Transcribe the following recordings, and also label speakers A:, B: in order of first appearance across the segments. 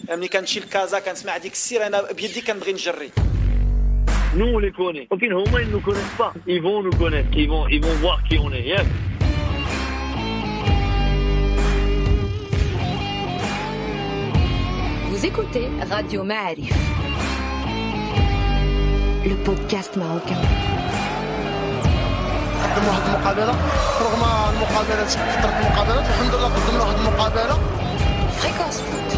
A: ملي كنمشي لكازا كنسمع هذيك السير انا بيدي كنبغي نجري.
B: Nous on les connaît. Ok, au moins ils nous connaissent pas. Ils vont nous connaître. Ils vont voir qui on est. Yeah.
C: Vous écoutez Radio Ma'arif, le podcast marocain.
D: قدموا واحد المقابله رغم المقابله كثرت المقابلات الحمد لله قدمنا واحد المقابله.
C: Fréquence Foot.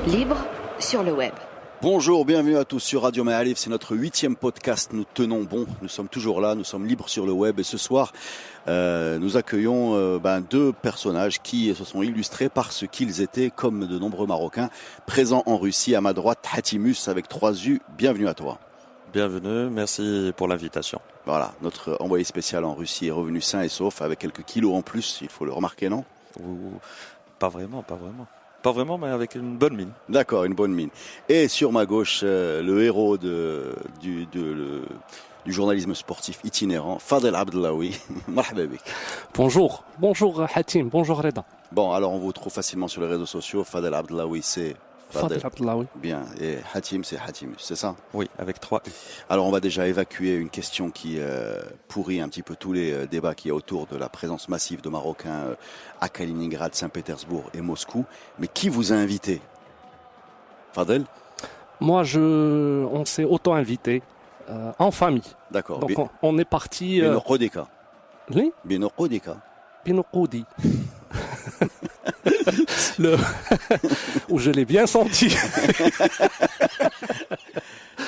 C: Libre sur le web.
E: Bonjour, bienvenue à tous sur Radio Ma'arif, c'est notre 8e podcast, nous tenons bon, nous sommes toujours là, nous sommes libres sur le web et ce soir nous accueillons deux personnages qui se sont illustrés par ce qu'ils étaient comme de nombreux Marocains présents en Russie. À ma droite, Hatimus avec 3 U, bienvenue à toi.
F: Bienvenue, merci pour l'invitation.
E: Voilà, notre envoyé spécial en Russie est revenu sain et sauf avec quelques kilos en plus, il faut le remarquer, non ?
F: Pas vraiment. Pas vraiment, mais avec une bonne mine.
E: D'accord, une bonne mine. Et sur ma gauche, le héros du journalisme sportif itinérant, Fadel Abdellaoui. Marhaba bik.
G: Bonjour Hatim, bonjour Reda.
E: Bon, alors on vous trouve facilement sur les réseaux sociaux. Fadel Abdellaoui, c'est
G: Fadel Abdellaoui.
E: Bien, et Hatim, c'est Hatimus, c'est ça ?
F: Oui, avec 3 U.
E: Alors on va déjà évacuer une question qui pourrit un petit peu tous les débats qu'il y a autour de la présence massive de Marocains à Kaliningrad, Saint-Pétersbourg et Moscou. Mais qui vous a invité ? Fadel ?
G: Moi, on s'est auto-invité en famille.
E: D'accord.
G: Donc on est parti...
E: Binokodeka.
G: Oui ?
E: Binokodeka.
G: Binokodi. Où je l'ai bien senti.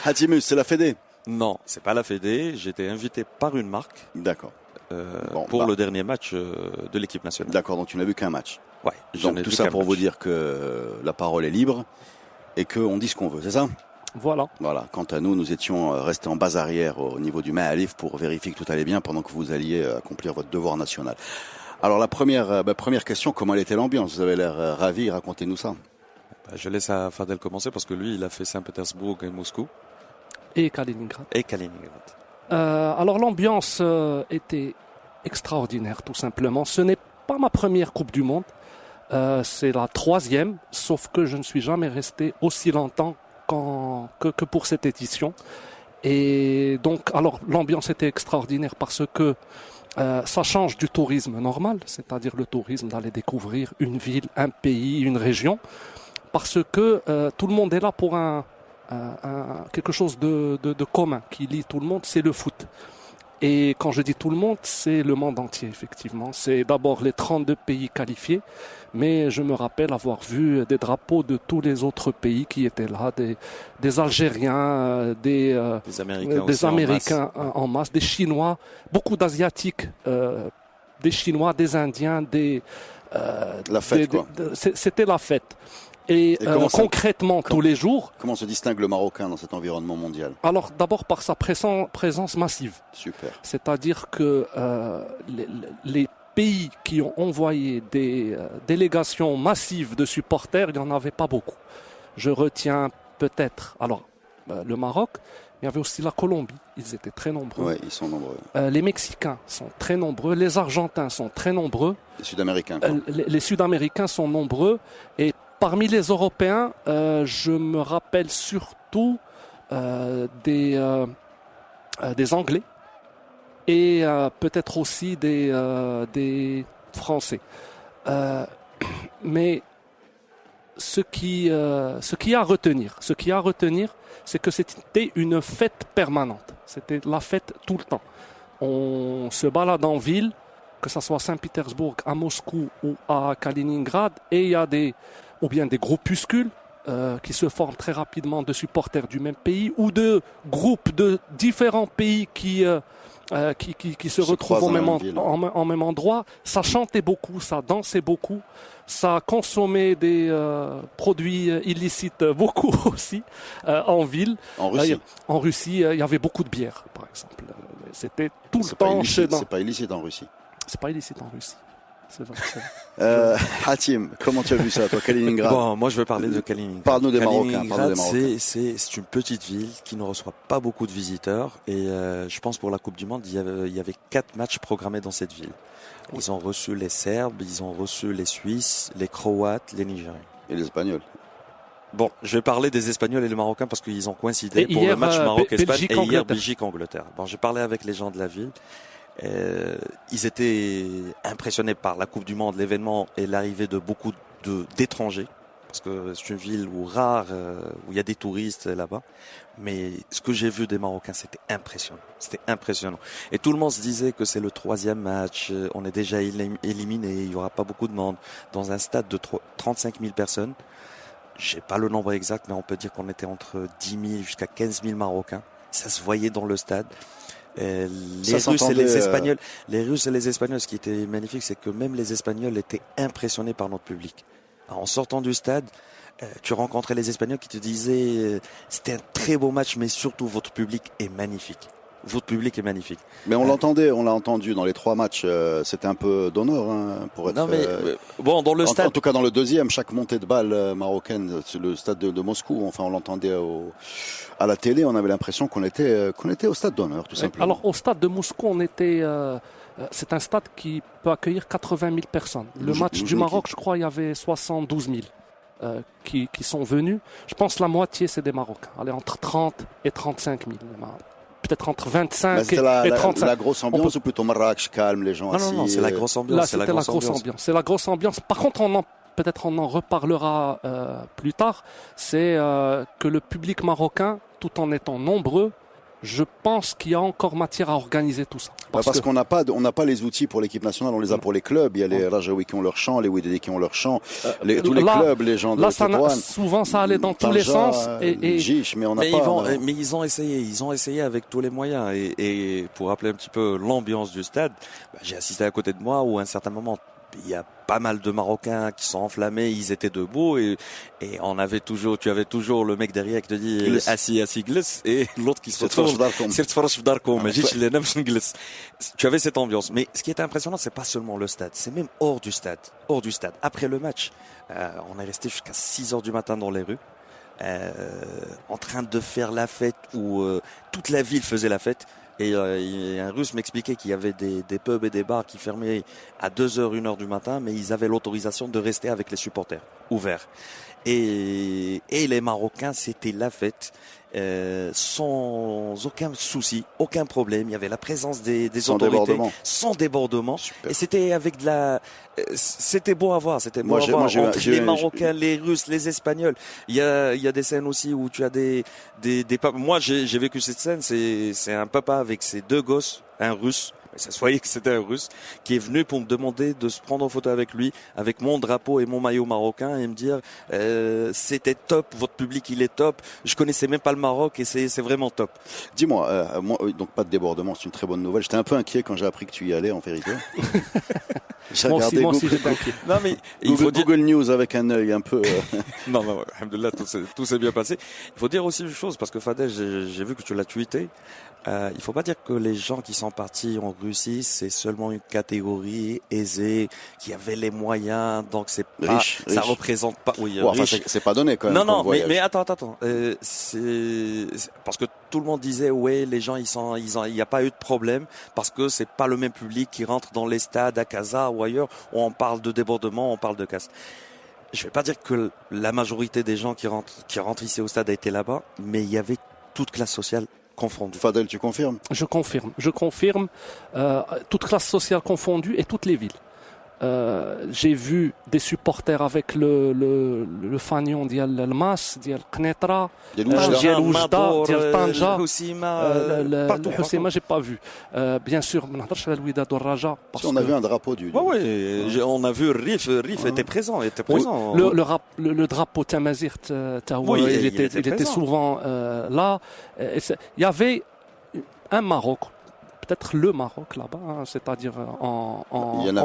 E: Hatimus, c'est la Fédé ?
F: Non, c'est pas la Fédé. J'ai été invité par une marque.
E: D'accord.
F: Le dernier match de l'équipe nationale.
E: D'accord, donc tu n'as vu qu'un match.
F: Ouais.
E: Donc tout ça pour vous dire que la parole est libre et qu'on dit ce qu'on veut, c'est ça ?
G: Voilà.
E: Quant à nous étions restés en base arrière au niveau du Ma'arif pour vérifier que tout allait bien pendant que vous alliez accomplir votre devoir national. Alors la première question, comment était l'ambiance ? Vous avez l'air ravi, racontez-nous ça.
F: Je laisse à Fadel commencer parce que lui, il a fait Saint-Pétersbourg et Moscou.
G: Et Kaliningrad.
F: Alors
G: l'ambiance était extraordinaire tout simplement. Ce n'est pas ma première Coupe du Monde, c'est la 3e, sauf que je ne suis jamais resté aussi longtemps que pour cette édition. Et donc, alors l'ambiance était extraordinaire parce que ça change du tourisme normal, c'est-à-dire le tourisme d'aller découvrir une ville, un pays, une région, parce que tout le monde est là pour quelque chose de commun qui lie tout le monde, c'est le foot. Et quand je dis tout le monde, c'est le monde entier, effectivement. C'est d'abord les 32 pays qualifiés, mais je me rappelle avoir vu des drapeaux de tous les autres pays qui étaient là, des Algériens, des Américains en masse, des Chinois, beaucoup d'Asiatiques, des Chinois, des Indiens,
E: la fête, quoi.
G: C'était la fête. Et concrètement, tous les jours...
E: Comment se distingue le Marocain dans cet environnement mondial ?
G: Alors, d'abord par sa présence massive.
E: Super.
G: C'est-à-dire que les pays qui ont envoyé des délégations massives de supporters, il n'y en avait pas beaucoup. Je retiens peut-être... Alors, le Maroc, il y avait aussi la Colombie. Ils étaient très nombreux.
E: Oui, ils sont nombreux.
G: Les Mexicains sont très nombreux. Les Argentins sont très nombreux.
E: Les Sud-Américains.
G: Les Sud-Américains sont nombreux. Et parmi les Européens, je me rappelle surtout des Anglais et peut-être aussi des Français. Mais ce qui a à retenir, c'est que c'était une fête permanente. C'était la fête tout le temps. On se balade en ville, que ce soit à Saint-Pétersbourg, à Moscou ou à Kaliningrad, et il y a des groupuscules qui se forment très rapidement de supporters du même pays ou de groupes de différents pays qui se retrouvent en même endroit. Ça chantait beaucoup, ça dansait beaucoup, ça consommait des produits illicites beaucoup aussi en ville. En Russie, il y avait beaucoup de bière, par exemple. C'était tout le temps.
E: C'est pas illicite en Russie.
G: C'est pas illicite en Russie. C'est vrai.
E: Hatim, comment tu as vu ça, toi, Kaliningrad?
F: Bon, moi je veux parler de Kaliningrad.
E: Parle-nous des Marocains.
F: Kaliningrad, c'est une petite ville qui ne reçoit pas beaucoup de visiteurs et je pense pour la Coupe du Monde, il y avait 4 matchs programmés dans cette ville. Ils ont reçu les Serbes, ils ont reçu les Suisses, les Croates, les Nigériens.
E: Et les Espagnols.
F: Bon, je vais parler des Espagnols et les Marocains parce qu'ils ont coïncidé
G: Et
F: pour
G: hier,
F: le match Maroc-Espagne et hier
G: Belgique-Angleterre.
F: Belgique-Angleterre. Bon, j'ai parlé avec les gens de la ville. Ils étaient impressionnés par la Coupe du Monde, l'événement et l'arrivée de beaucoup d'étrangers. Parce que c'est une ville où il y a des touristes là-bas. Mais ce que j'ai vu des Marocains, c'était impressionnant. C'était impressionnant. Et tout le monde se disait que c'est le 3e match. On est déjà éliminé. Il y aura pas beaucoup de monde. Dans un stade de 35 000 personnes. J'ai pas le nombre exact, mais on peut dire qu'on était entre 10 000 jusqu'à 15 000 Marocains. Ça se voyait dans le stade. Les Russes et les Espagnols, ce qui était magnifique, c'est que même les Espagnols étaient impressionnés par notre public. Alors, en sortant du stade, tu rencontrais les Espagnols qui te disaient c'était un très beau match, mais surtout votre public est magnifique. Votre public est magnifique.
E: Mais on l'a entendu dans les 3 matchs. C'était un peu d'honneur pour être.
F: Non mais bon, dans le stade.
E: En tout cas, dans le deuxième, chaque montée de balle marocaine, c'est le stade de Moscou. Enfin, on l'entendait à la télé. On avait l'impression qu'on était au stade d'honneur, tout simplement.
G: Alors, au stade de Moscou, on était. C'est un stade qui peut accueillir 80 000 personnes. Le match du Maroc, je crois, il y avait 72 000 qui sont venus. Je pense que la moitié, c'est des Marocains. Allez, entre 30 et 35 000. Peut-être entre 25 et 35.
E: La grosse ambiance ou plutôt Marrakech, calme, les gens assis?
F: Non, c'est la grosse ambiance.
G: Là, c'était la grosse ambiance. C'est la grosse ambiance. Par contre, peut-être on en reparlera plus tard. C'est que le public marocain, tout en étant nombreux, je pense qu'il y a encore matière à organiser tout ça.
E: Parce qu'on n'a pas les outils pour l'équipe nationale, on les a pour les clubs. Il y a les Rajaoui qui ont leur chant, les Ouidadi qui ont leur chant, tous les clubs, les gens de Tétouan.
G: Souvent, ça allait dans tous les sens.
F: Mais ils ont essayé avec tous les moyens. Et pour rappeler un petit peu l'ambiance du stade, j'ai assisté à côté de moi où à un certain moment, il y a pas mal de Marocains qui sont enflammés, ils étaient debout et tu avais toujours le mec derrière qui te dit assis, glisse, et l'autre qui se retourne. Tu avais cette ambiance. Mais ce qui est impressionnant, c'est pas seulement le stade, c'est même hors du stade. Après le match, on est resté jusqu'à 6 heures du matin dans les rues. En train de faire la fête où toute la ville faisait la fête. Et un Russe m'expliquait qu'il y avait des pubs et des bars qui fermaient à 2h, 1h du matin, mais ils avaient l'autorisation de rester avec les supporters, ouverts. Et les Marocains, c'était la fête, sans aucun souci, aucun problème. Il y avait la présence des autorités, sans débordement. Super. Et c'était c'était beau à voir, entre les Marocains, les Russes, les Espagnols. Il y a des scènes aussi où tu as des papas. Moi, j'ai vécu cette scène. C'est un papa avec ses 2 gosses, un Russe. Ça se voyait que c'était un Russe qui est venu pour me demander de se prendre en photo avec lui, avec mon drapeau et mon maillot marocain, et me dire c'était top, votre public il est top. Je connaissais même pas le Maroc et c'est vraiment top.
E: Dis-moi, moi, donc pas de débordement, c'est une très bonne nouvelle. J'étais un peu inquiet quand j'ai appris que tu y allais, en vérité. J'ai regardé
F: Non mais
E: Google News avec un œil un peu.
F: Non, alhamdoulilah, tout s'est bien passé. Il faut dire aussi une chose parce que Fadel, j'ai vu que tu l'as tweeté. Il faut pas dire que les gens qui sont partis en Russie, c'est seulement une catégorie aisée, qui avait les moyens, donc c'est pas, riche. Ça représente pas, oui,
E: enfin, c'est pas donné quand même.
F: Non, mais attends. C'est parce que tout le monde disait, ouais, les gens, il y a pas eu de problème, parce que c'est pas le même public qui rentre dans les stades à Casa ou ailleurs, où on parle de débordement, on parle de casse. Je vais pas dire que la majorité des gens qui rentrent ici au stade a été là-bas, mais il y avait toute classe sociale confondue.
E: Fadel, tu confirmes?
G: Je confirme. Toute classe sociale confondue et toutes les villes. J'ai vu des supporters avec le fanion ديال الماس ديال قنيطرة ديال وجدة ديال طنجة الحسيمة j'ai pas vu bien sûr ما نهضرش على الوداد والرجاء parce
E: on a vu un drapeau du
F: on a vu Rif était présent
G: le drapeau Tamazight il était souvent là. Il y avait un Maroc, peut-être le Maroc là-bas, c'est-à-dire en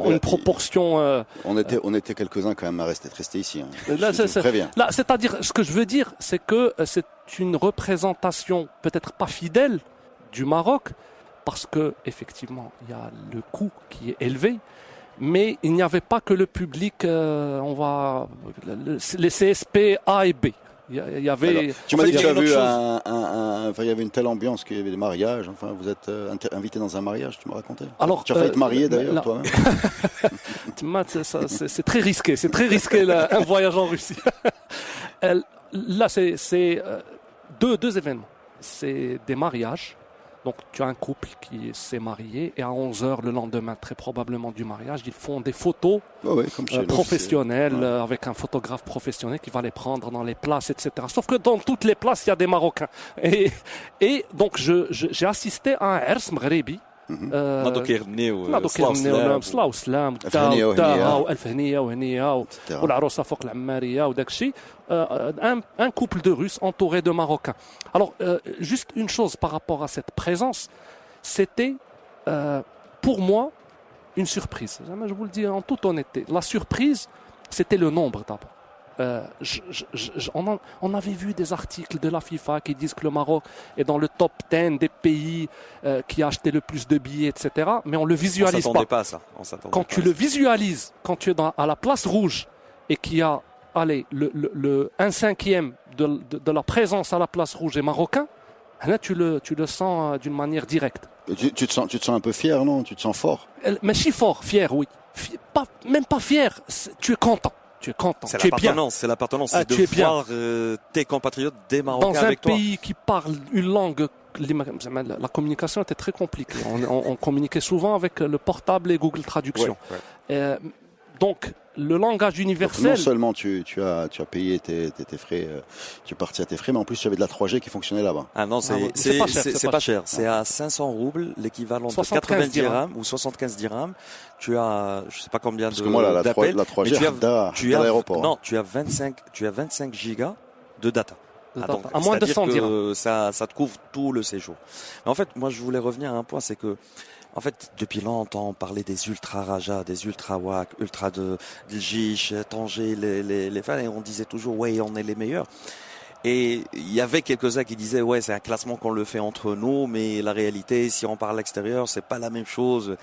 G: une proportion.
E: On était quelques-uns quand même à rester ici.
G: Là, c'est-à-dire, ce que je veux dire, c'est que c'est une représentation peut-être pas fidèle du Maroc, parce que effectivement, il y a le coût qui est élevé, mais il n'y avait pas que le public, les CSP A et B. Il y avait.
E: Alors, tu m'as dit que tu as vu
F: chose.
E: il y avait une telle ambiance qu'il y avait des mariages. Enfin, vous êtes invité dans un mariage, tu m'as raconté.
G: Alors,
E: tu as failli te marier d'ailleurs, toi-même.
G: C'est très risqué. C'est très risqué un voyage en Russie. Là, c'est deux événements. C'est des mariages. Donc, tu as un couple qui s'est marié et à 11h le lendemain, très probablement du mariage, ils font des photos
E: comme chez nous,
G: professionnelles avec un photographe professionnel qui va les prendre dans les places, etc. Sauf que dans toutes les places, il y a des Marocains. Et donc, j'ai assisté à un Ers Maghrebi.
F: نادوك يغنيو
G: صلاة وسلام ألف هنية وهنية والعروسة فوق العمارية وداك الشيء. Un couple de Russes entouré de Marocains. Alors, juste une chose par rapport à cette présence, c'était pour moi une surprise. Je vous le dis en toute honnêteté. La surprise, c'était le nombre d'abord. On avait vu des articles de la FIFA qui disent que le Maroc est dans le top 10 des pays qui a acheté le plus de billets, etc. Mais on le visualise pas.
F: À ça.
G: Quand tu le visualises, quand tu es à la place rouge et qu'il y a, le 1/5 de la présence à la place rouge est marocain, là tu le sens d'une manière directe.
E: Tu te sens un peu fier, non? Tu te sens fort?
G: Mais je suis fort, fier, oui. Même pas fier, tu es content. Tu es content.
F: C'est l'appartenance. C'est de voir tes compatriotes, des Marocains avec toi.
G: Dans un pays qui parle une langue, la communication était très compliquée. On communiquait souvent avec le portable et Google Traduction. Ouais. Donc, le langage universel.
E: Donc non seulement tu as payé tes frais, tu es parti à tes frais, mais en plus tu avais de la 3G qui fonctionnait là-bas.
F: Ah non, c'est pas cher. C'est à 500 roubles, l'équivalent de 90 dirhams ou 75 dirhams. Tu as, je sais pas combien
E: Parce que moi, la 3G,
F: tu
E: à l'aéroport.
F: Non, tu as 25 gigas de data.
G: Donc, à moins de 100 dirhams.
F: Ça te couvre tout le séjour. Mais en fait, moi, je voulais revenir à un point, c'est que, en fait, depuis longtemps, on parlait des ultra Raja, des ultra Wak, ultra de Gish, Tanger, les fans, et on disait toujours, ouais, on est les meilleurs. Et il y avait quelques-uns qui disaient, ouais, c'est un classement qu'on le fait entre nous, mais la réalité, si on parle à l'extérieur, c'est pas la même chose.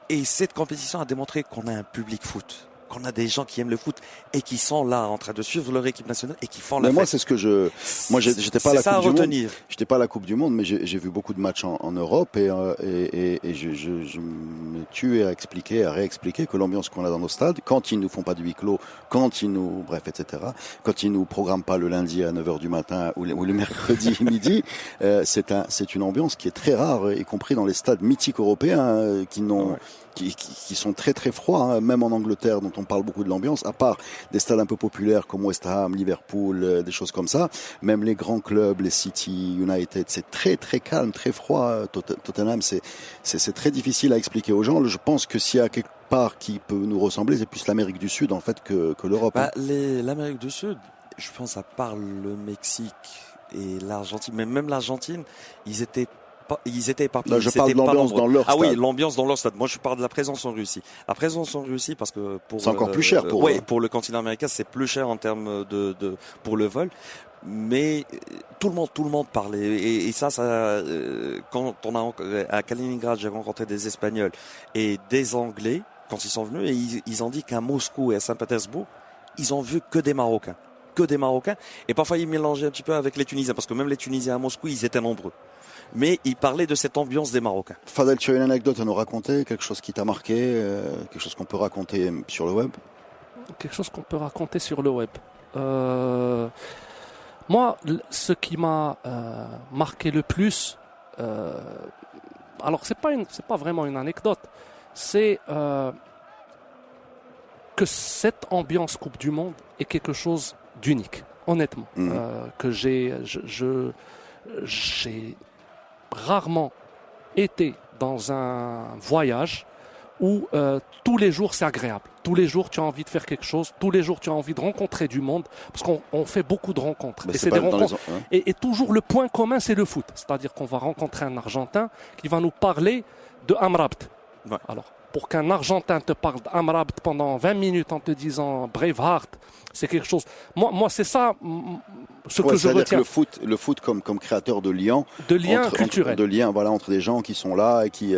F: Et cette compétition a démontré qu'on a un public foot, qu'on a des gens qui aiment le foot et qui sont là en train de suivre leur équipe nationale et qui font la fête.
E: Moi, c'est ce que j'étais pas à la Coupe du Monde. J'étais pas à la Coupe du Monde, mais j'ai vu beaucoup de matchs en Europe et je me tue à réexpliquer que l'ambiance qu'on a dans nos stades, quand ils nous font pas de huis clos, etc., quand ils nous programment pas le lundi à 9h du matin ou le mercredi midi, c'est une ambiance qui est très rare, y compris dans les stades mythiques européens qui sont très très froids, même en Angleterre, dont on parle beaucoup de l'ambiance, à part des stades un peu populaires comme West Ham, Liverpool, des choses comme ça. Même les grands clubs, les City, United, c'est très très calme, très froid. Tottenham, c'est très difficile à expliquer aux gens. Je pense que s'il y a quelque part qui peut nous ressembler, c'est plus l'Amérique du Sud en fait que l'Europe.
F: L'Amérique du Sud, je pense à part le Mexique et l'Argentine, mais même l'Argentine, ils étaient éparpillés.
E: Là, je parle de l'ambiance dans leur stade.
F: Ah oui, l'ambiance dans leur stade. Moi, je parle de la présence en Russie. La présence en Russie, parce que
E: c'est encore plus cher pour
F: pour le continent américain, c'est plus cher en termes pour le vol. Mais tout le monde parle et ça quand on a à Kaliningrad, j'ai rencontré des Espagnols et des Anglais quand ils sont venus et ils ont dit qu'à Moscou et à Saint-Pétersbourg, ils ont vu que des Marocains. Et parfois ils mélangeaient un petit peu avec les Tunisiens parce que même les Tunisiens à Moscou, ils étaient nombreux. Mais il parlait de cette ambiance des Marocains.
E: Fadel, tu as une anecdote à nous raconter, quelque chose qui t'a marqué, quelque chose qu'on peut raconter sur le web?
G: Quelque chose qu'on peut raconter sur le web. Moi, ce qui m'a marqué le plus, alors c'est pas vraiment une anecdote, c'est que cette ambiance Coupe du Monde est quelque chose d'unique, honnêtement, que j'ai rarement été dans un voyage où tous les jours c'est agréable. Tous les jours tu as envie de faire quelque chose. Tous les jours tu as envie de rencontrer du monde parce qu'on fait beaucoup de rencontres. Et c'est des rencontres. Et toujours le point commun c'est le foot. C'est-à-dire qu'on va rencontrer un Argentin qui va nous parler de Amrabat.
F: Ouais.
G: Alors, pour qu'un Argentin te parle d'Amrabat pendant 20 minutes en te disant Braveheart, c'est quelque chose. Moi c'est ça ce que je
E: c'est-à-dire que
G: retiens.
E: le foot comme créateur de liens,
G: De liens culturels.
E: de liens, voilà, entre des gens qui sont là et qui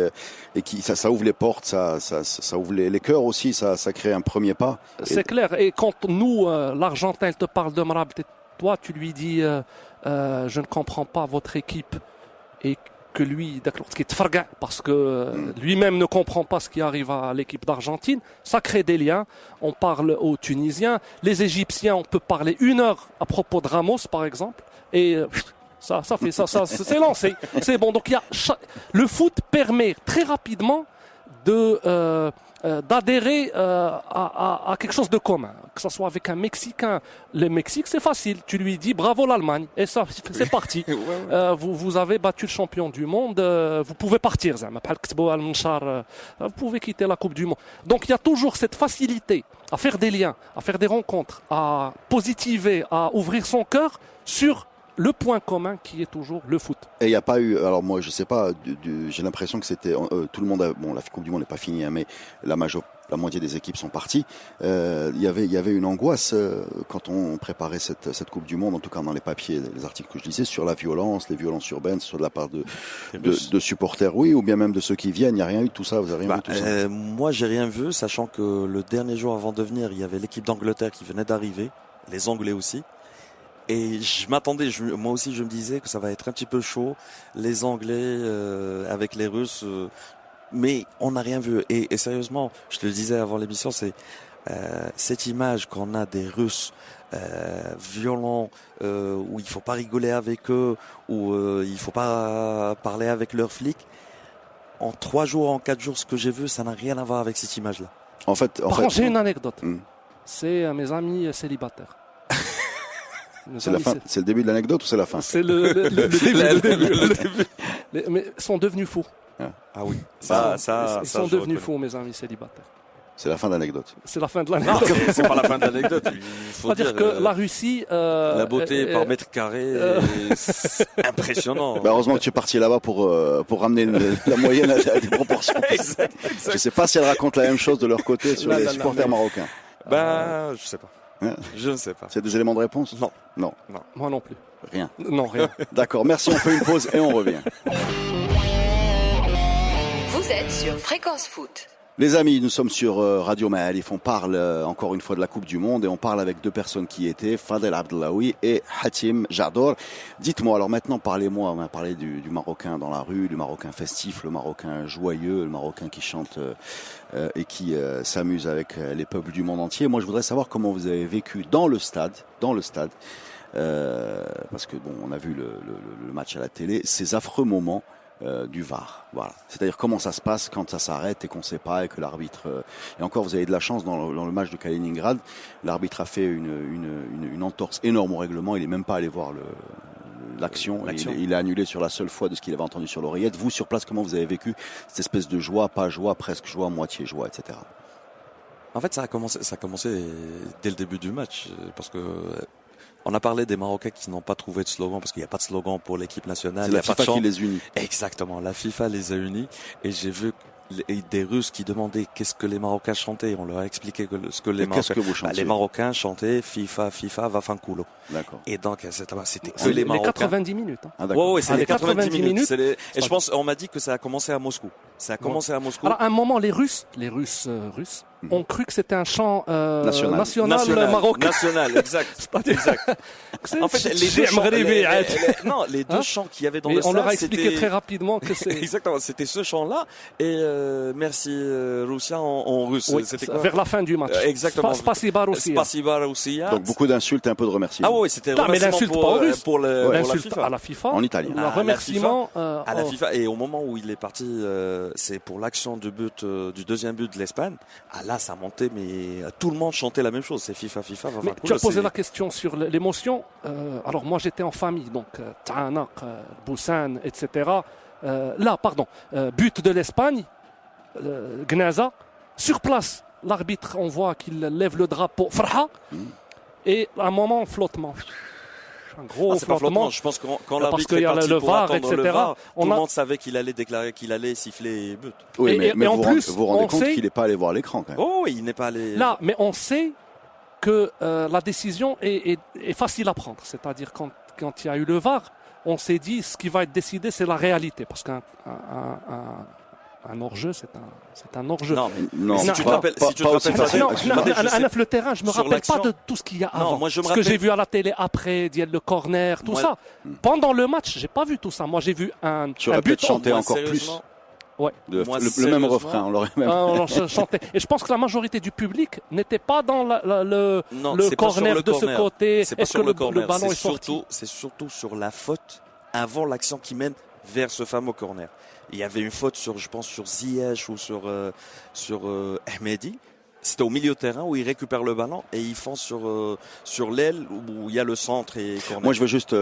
E: ça ouvre les portes, ça ouvre les cœurs aussi, ça crée un premier pas.
G: C'est clair. Et quand nous, l'Argentin, il te parle de Mrabat, toi, tu lui dis je ne comprends pas votre équipe. Et que lui, d'accord, ce qui est tfarga, parce que lui-même ne comprend pas ce qui arrive à l'équipe d'Argentine, ça crée des liens. On parle aux Tunisiens. Les Égyptiens, on peut parler 1 heure à propos de Ramos, par exemple. Et ça fait ça, c'est lancé. C'est bon. Donc, le foot permet très rapidement d'adhérer à quelque chose de commun, que ce soit avec un Mexicain. Le Mexique, c'est facile. Tu lui dis bravo l'Allemagne et ça, c'est parti. Vous avez battu le champion du monde. Vous pouvez partir. Vous pouvez quitter la Coupe du Monde. Donc il y a toujours cette facilité à faire des liens, à faire des rencontres, à positiver, à ouvrir son cœur sur le point commun qui est toujours le foot.
E: Et il n'y a pas eu, alors moi je sais pas, j'ai l'impression que c'était tout le monde, la Coupe du Monde n'est pas finie, hein, mais la moitié des équipes sont parties. Il y avait une angoisse quand on préparait cette Coupe du Monde, en tout cas dans les papiers, les articles que je lisais, sur la violence, les violences urbaines, soit de la part de supporters, oui, ou bien même de ceux qui viennent. Il n'y a rien eu de tout ça. Vous avez rien vu de tout ça?
F: Moi, j'ai rien vu, sachant que le dernier jour avant de venir, il y avait l'équipe d'Angleterre qui venait d'arriver, les Anglais aussi. Et je m'attendais, moi aussi je me disais que ça va être un petit peu chaud, les Anglais avec les Russes, mais on n'a rien vu. Et sérieusement, je te le disais avant l'émission, c'est cette image qu'on a des Russes violents, où il faut pas rigoler avec eux, où il faut pas parler avec leurs flics. En 3 jours, en 4 jours, ce que j'ai vu, ça n'a rien à voir avec cette image-là.
E: En fait,
G: Par contre, j'ai une anecdote. C'est mes amis célibataires.
E: C'est le début de l'anecdote ou c'est la fin?
G: C'est le début. Mais ils sont devenus fous.
F: Ah oui.
G: Ils sont devenus fous, mes amis célibataires.
E: C'est la fin de l'anecdote.
G: C'est la fin de l'anecdote.
F: Non, c'est pas la fin de l'anecdote. Il faut
G: dire que la Russie...
F: la beauté par mètre carré, c'est impressionnant.
E: Heureusement que tu es parti là-bas pour ramener la moyenne à des proportions.
F: Exact.
E: Je ne sais pas si elle raconte la même chose de leur côté sur les supporters marocains.
F: Je sais pas. Je ne sais pas.
E: C'est des éléments de réponse? Non.
G: Moi non plus.
E: Rien.
G: Non, rien.
E: D'accord, merci, on fait une pause et on revient.
C: Vous êtes sur Fréquence Foot.
E: Les amis, nous sommes sur Radio Ma'arif. On parle encore une fois de la Coupe du Monde et on parle avec 2 personnes qui étaient Fadel Abdellaoui et Hatim Jador. Dites-moi, alors maintenant, parlez-moi. On a parlé du Marocain dans la rue, du Marocain festif, le Marocain joyeux, le Marocain qui chante et qui s'amuse avec les peuples du monde entier. Moi, je voudrais savoir comment vous avez vécu dans le stade, parce que bon, on a vu le match à la télé, ces affreux moments du VAR. Voilà. C'est-à-dire comment ça se passe quand ça s'arrête et qu'on ne sait pas et que l'arbitre... Et encore, vous avez de la chance dans le match de Kaliningrad. L'arbitre a fait une entorse énorme au règlement. Il n'est même pas allé voir l'action. Il a annulé sur la seule fois de ce qu'il avait entendu sur l'oreillette. Vous, sur place, comment vous avez vécu cette espèce de joie, pas joie, presque joie, moitié joie, etc.
F: En fait, ça a commencé dès le début du match, parce que on a parlé des Marocains qui n'ont pas trouvé de slogan, parce qu'il n'y a pas de slogan pour l'équipe nationale.
E: C'est la FIFA qui les unit.
F: Exactement, la FIFA les a unis. Et j'ai vu des Russes qui demandaient qu'est-ce que les Marocains chantaient. On leur a expliqué ce que les Marocains...
E: que vous chantiez?
F: Les Marocains chantaient FIFA, va fanculo.
E: D'accord.
F: Et donc, c'était que les Marocains.
G: Les 90 minutes. Hein.
E: Ah, d'accord.
F: Ouais, c'est les 90 minutes. Et
G: je
F: pense, on m'a dit que ça a commencé à Moscou.
G: Alors, à un moment, les Russes ont cru que c'était un chant national marocain.
F: National, exact. En fait, les deux chants qu'il y avait dans le stade,
G: on leur a expliqué très rapidement que c'est...
F: Exactement, c'était ce chant-là et merci Russia en russe.
G: Oui,
F: c'était quoi?
G: Vers la fin du match.
F: Exactement.
G: Spasiba Russia.
E: Donc beaucoup d'insultes et un peu de remerciements.
F: Ah oui, c'était
G: mais l'insulte pas en russe.
F: Pour la FIFA.
G: À la FIFA.
E: En italien.
G: Le remerciement
F: à la FIFA. Et au moment où il est parti, c'est pour l'action du deuxième but de l'Espagne. Ah là, ça montait, mais tout le monde chantait la même chose. C'est FIFA.
G: Mais tu as posé la question sur l'émotion. Alors moi, j'étais en famille, donc Ta'anak, Boussan, etc. But de l'Espagne, Gnaza. Sur place, l'arbitre, on voit qu'il lève le drapeau Farha. Et à un moment, flottement. un gros
F: c'est pas
G: flottement.
F: flottement. Je pense que quand
G: Parce
F: l'arbitre
G: qu'il
F: est
G: y a
F: parti
G: le
F: pour
G: VAR,
F: attendre
G: etc.
F: le VAR,
G: On
F: tout le
G: a-
F: monde savait qu'il allait déclarer, qu'il allait siffler but.
E: Oui,
G: Et-
E: mais
G: et en
E: vous
G: plus,
E: vous rendez
G: on
E: compte
G: sait-
E: qu'il n'est pas allé voir l'écran quand même.
F: Oh, oui, il n'est pas allé.
G: Là, mais on sait que la décision est facile à prendre. C'est-à-dire quand il y a eu le VAR, on s'est dit ce qui va être décidé, c'est la réalité. Parce qu'un hors-jeu, c'est un hors-jeu.
F: Non, mais
E: Non,
F: si
G: non,
F: tu te
G: non,
F: rappelles,
E: pas-
F: si tu te
E: pas aussi
F: rappelles,
E: facile.
G: Non,
F: Fadel,
G: non,
F: Fadel, je sais-
G: un neuf le terrain, je me
F: sur
G: rappelle pas
F: l'action-
G: de tout ce qu'il y a
F: Non,
G: avant.
F: moi, je me
G: Ce que j'ai
F: rappelle-
G: vu à la télé après, le corner, tout
F: Moi-
G: ça. Pendant le match, j'ai pas vu tout ça. Moi, j'ai vu un
E: Tu aurais
G: but.
E: peut-être chanté
F: Moi,
E: encore plus.
F: sérieusement,
G: Ouais.
E: Le
F: Moi,
E: même
F: sérieusement-
E: refrain, on l'aurait même.
G: On chantait. Et je pense que la majorité du public n'était pas dans
F: Non,
G: le
F: c'est pas sur
G: corner
F: le
G: de ce
F: corner.
G: côté.
F: C'est pas
G: Est-ce
F: sur
G: que
F: le corner.
G: le ballon est
F: C'est
G: sorti
F: surtout sur la faute avant l'action qui mène vers ce fameux corner. Il y avait une faute je pense, sur Ziyech ou sur Ahmedi. C'était au milieu de terrain où ils récupèrent le ballon et ils font sur l'aile où il y a le centre et corner.
E: Moi, je veux juste.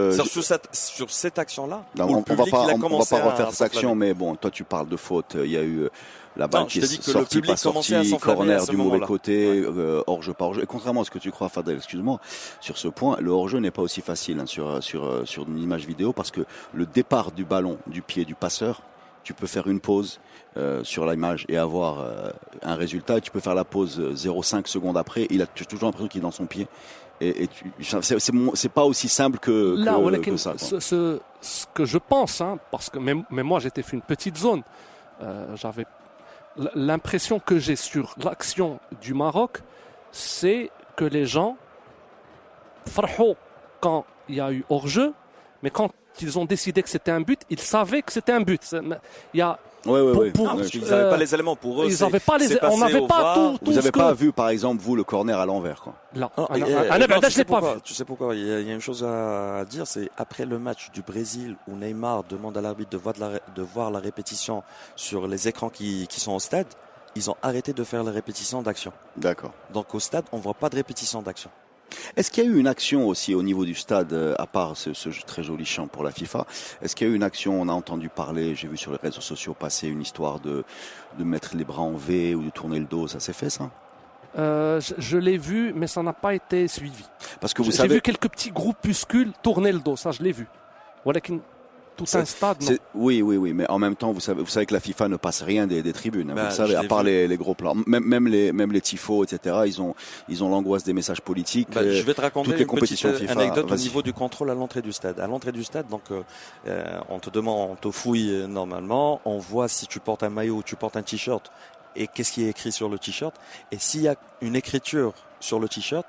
F: Sur cette action-là,
E: Non,
F: où le
E: on va
F: public,
E: pas,
F: il a
E: on va
F: commencé
E: pas refaire
F: à
E: cette action,
F: s'enflammer.
E: mais bon, toi tu parles de faute. Il y a eu la balle
F: Non,
E: qui
F: je
E: est
F: te dis que le
E: sortie,
F: public
E: pas
F: commençait à
E: sortie,
F: s'enflammer à
E: corner
F: ce
E: du mauvais
F: moment-là.
E: côté, hors-jeu, pas hors-jeu. Et contrairement à ce que tu crois, Fadel, excuse-moi, sur ce point, le hors-jeu n'est pas aussi facile hein, sur une image vidéo parce que le départ du ballon du pied du passeur, tu peux faire une pause sur l'image et avoir un résultat. Tu peux faire la pause 0,5 secondes après. Tu as toujours l'impression qu'il est dans son pied. C'est pas aussi simple que ça. Quoi.
G: Ce que je pense, hein, parce que même moi j'étais fait une petite zone, j'avais l'impression que j'ai sur l'action du Maroc, c'est que les gens farhou quand il y a eu hors-jeu, mais quand ils ont décidé que c'était un but, ils savaient que c'était un but. Il y a
E: Ouais.
G: Pour-
F: Non, parce qu'ils n'avaient pas les éléments pour eux.
G: ils avaient pas on n'avait pas tout
E: Vous
G: ce
E: n'avez
G: que...
E: pas vu, par exemple, vous, le corner à l'envers, quoi.
G: Là,
F: Non,
G: un
F: non,
G: abordage, je l'ai pas vu.
F: Tu sais pourquoi il y a une chose à dire, c'est après le match du Brésil où Neymar demande à l'arbitre de voir la répétition sur les écrans qui sont au stade, ils ont arrêté de faire les répétitions d'action.
E: D'accord.
F: Donc au stade, on voit pas de répétition d'action.
E: Est-ce qu'il y a eu une action aussi au niveau du stade, à part ce très joli chant pour la FIFA? Est-ce qu'il y a eu une action, on a entendu parler, j'ai vu sur les réseaux sociaux passer une histoire de mettre les bras en V ou de tourner le dos, ça s'est fait ça?
G: Je l'ai vu, mais ça n'a pas été suivi.
E: Parce que vous
G: J'ai
E: savez,
G: vu quelques petits groupuscules tourner le dos, ça je l'ai vu. Voilà tout un stade, non.
E: oui, mais en même temps, vous savez que la FIFA ne passe rien des tribunes. Hein,
F: Bah,
E: vous le savez,
F: je
E: à
F: l'ai
E: part
F: vu.
E: les gros plans, même les tifos, etc. Ils ont l'angoisse des messages politiques.
F: Bah, je vais te raconter
E: toutes les
F: une petite
E: compétitions FIFA,
F: anecdote au
E: vas-y.
F: niveau du contrôle à l'entrée du stade. À l'entrée du stade, donc on te demande, on te fouille normalement, on voit si tu portes un maillot ou tu portes un t-shirt et qu'est-ce qui est écrit sur le t-shirt. Et s'il y a une écriture sur le t-shirt,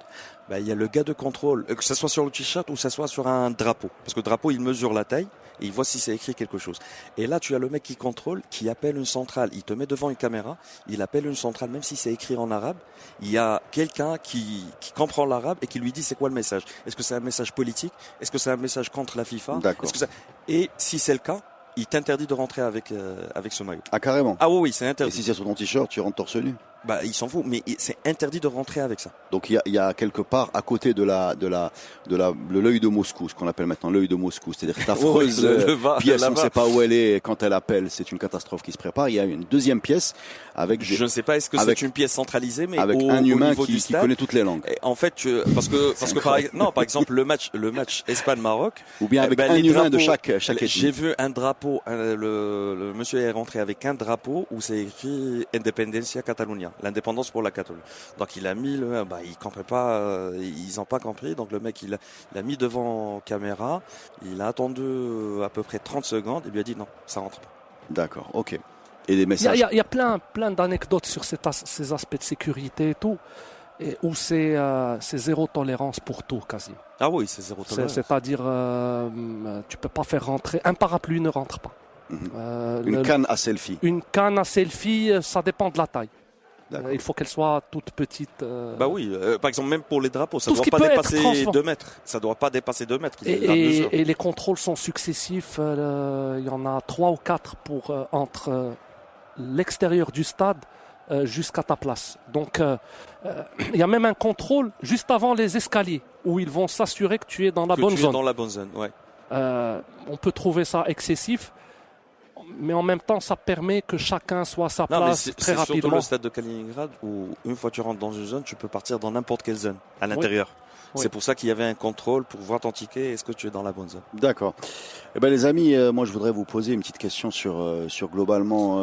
F: bah, il y a le gars de contrôle, que ce soit sur le t-shirt ou que ce soit sur un drapeau. Parce que le drapeau, il mesure la taille et il voit si c'est écrit quelque chose. Et là, tu as le mec qui contrôle, qui appelle une centrale. Il te met devant une caméra, il appelle une centrale, même si c'est écrit en arabe. Il y a quelqu'un qui comprend l'arabe et qui lui dit c'est quoi le message. Est-ce que c'est un message politique? Est-ce que c'est un message contre la FIFA?
E: D'accord.
F: Et si c'est le cas, il t'interdit de rentrer avec ce maillot.
E: Ah, carrément.
F: Ah oui, c'est
E: Et
F: interdit.
E: si c'est sur ton t-shirt, tu rentres torse nu.
F: Bah, il s'en fout, mais c'est interdit de rentrer avec ça.
E: Donc il y a quelque part à côté de l'œil de Moscou, ce qu'on appelle maintenant l'œil de Moscou, c'est-à-dire cette affreuse pièce, on ne sait pas où elle est, et quand elle appelle, c'est une catastrophe qui se prépare. Il y a une deuxième pièce avec
F: Je ne sais pas est-ce que c'est une pièce centralisée, mais
E: avec
F: au
E: un humain
F: niveau
E: qui
F: du stade,
E: connaît toutes les langues.
F: en fait, parce que par exemple le match Espagne-Maroc,
E: Ou bien avec
F: ben,
E: un
F: les
E: humain de
F: drapeaux,
E: chaque ethnie.
F: J'ai vu un drapeau, le monsieur est rentré avec un drapeau où c'est écrit Independencia Catalunya, l'indépendance pour la Catalogne. Donc il a mis il comprenait pas, ils ont pas compris. Donc le mec il a mis devant caméra, il a attendu à peu près 30 secondes, il lui a dit non, ça rentre pas.
E: D'accord, ok. Et les
G: Il
E: messages.
G: y a plein d'anecdotes sur ces aspects de sécurité et tout, et où c'est zéro tolérance pour tout quasiment.
F: Ah oui, c'est zéro tolérance.
G: C'est-à-dire, tu peux pas faire rentrer un parapluie ne rentre pas.
E: Une canne à selfie.
G: Une canne à selfie, ça dépend de la taille.
E: D'accord.
G: Il faut qu'elle soit toute petite.
F: Bah oui, par exemple même pour les drapeaux, ça
G: Tout
F: doit
G: ce qui
F: pas
G: peut être
F: dépasser
G: transform-
F: 2 mètres. Ça doit pas dépasser 2 mètres. la mesure.
G: Et les contrôles sont successifs. Il y en a 3 ou 4 entre l'extérieur du stade jusqu'à ta place. Donc il y a même un contrôle juste avant les escaliers où ils vont s'assurer que tu es dans la bonne zone.
F: Dans la bonne zone, ouais.
G: On peut trouver ça excessif, mais en même temps, ça permet que chacun soit à sa
F: Non, mais
G: place
F: c'est
G: très
F: surtout
G: rapidement.
F: le stade de Kaliningrad où une fois tu rentres dans une zone, tu peux partir dans n'importe quelle zone à l'intérieur.
G: Oui.
F: C'est pour ça qu'il y avait un contrôle pour voir ton ticket. Est-ce que tu es dans la bonne zone?
E: D'accord. Eh ben les amis, moi je voudrais vous poser une petite question sur globalement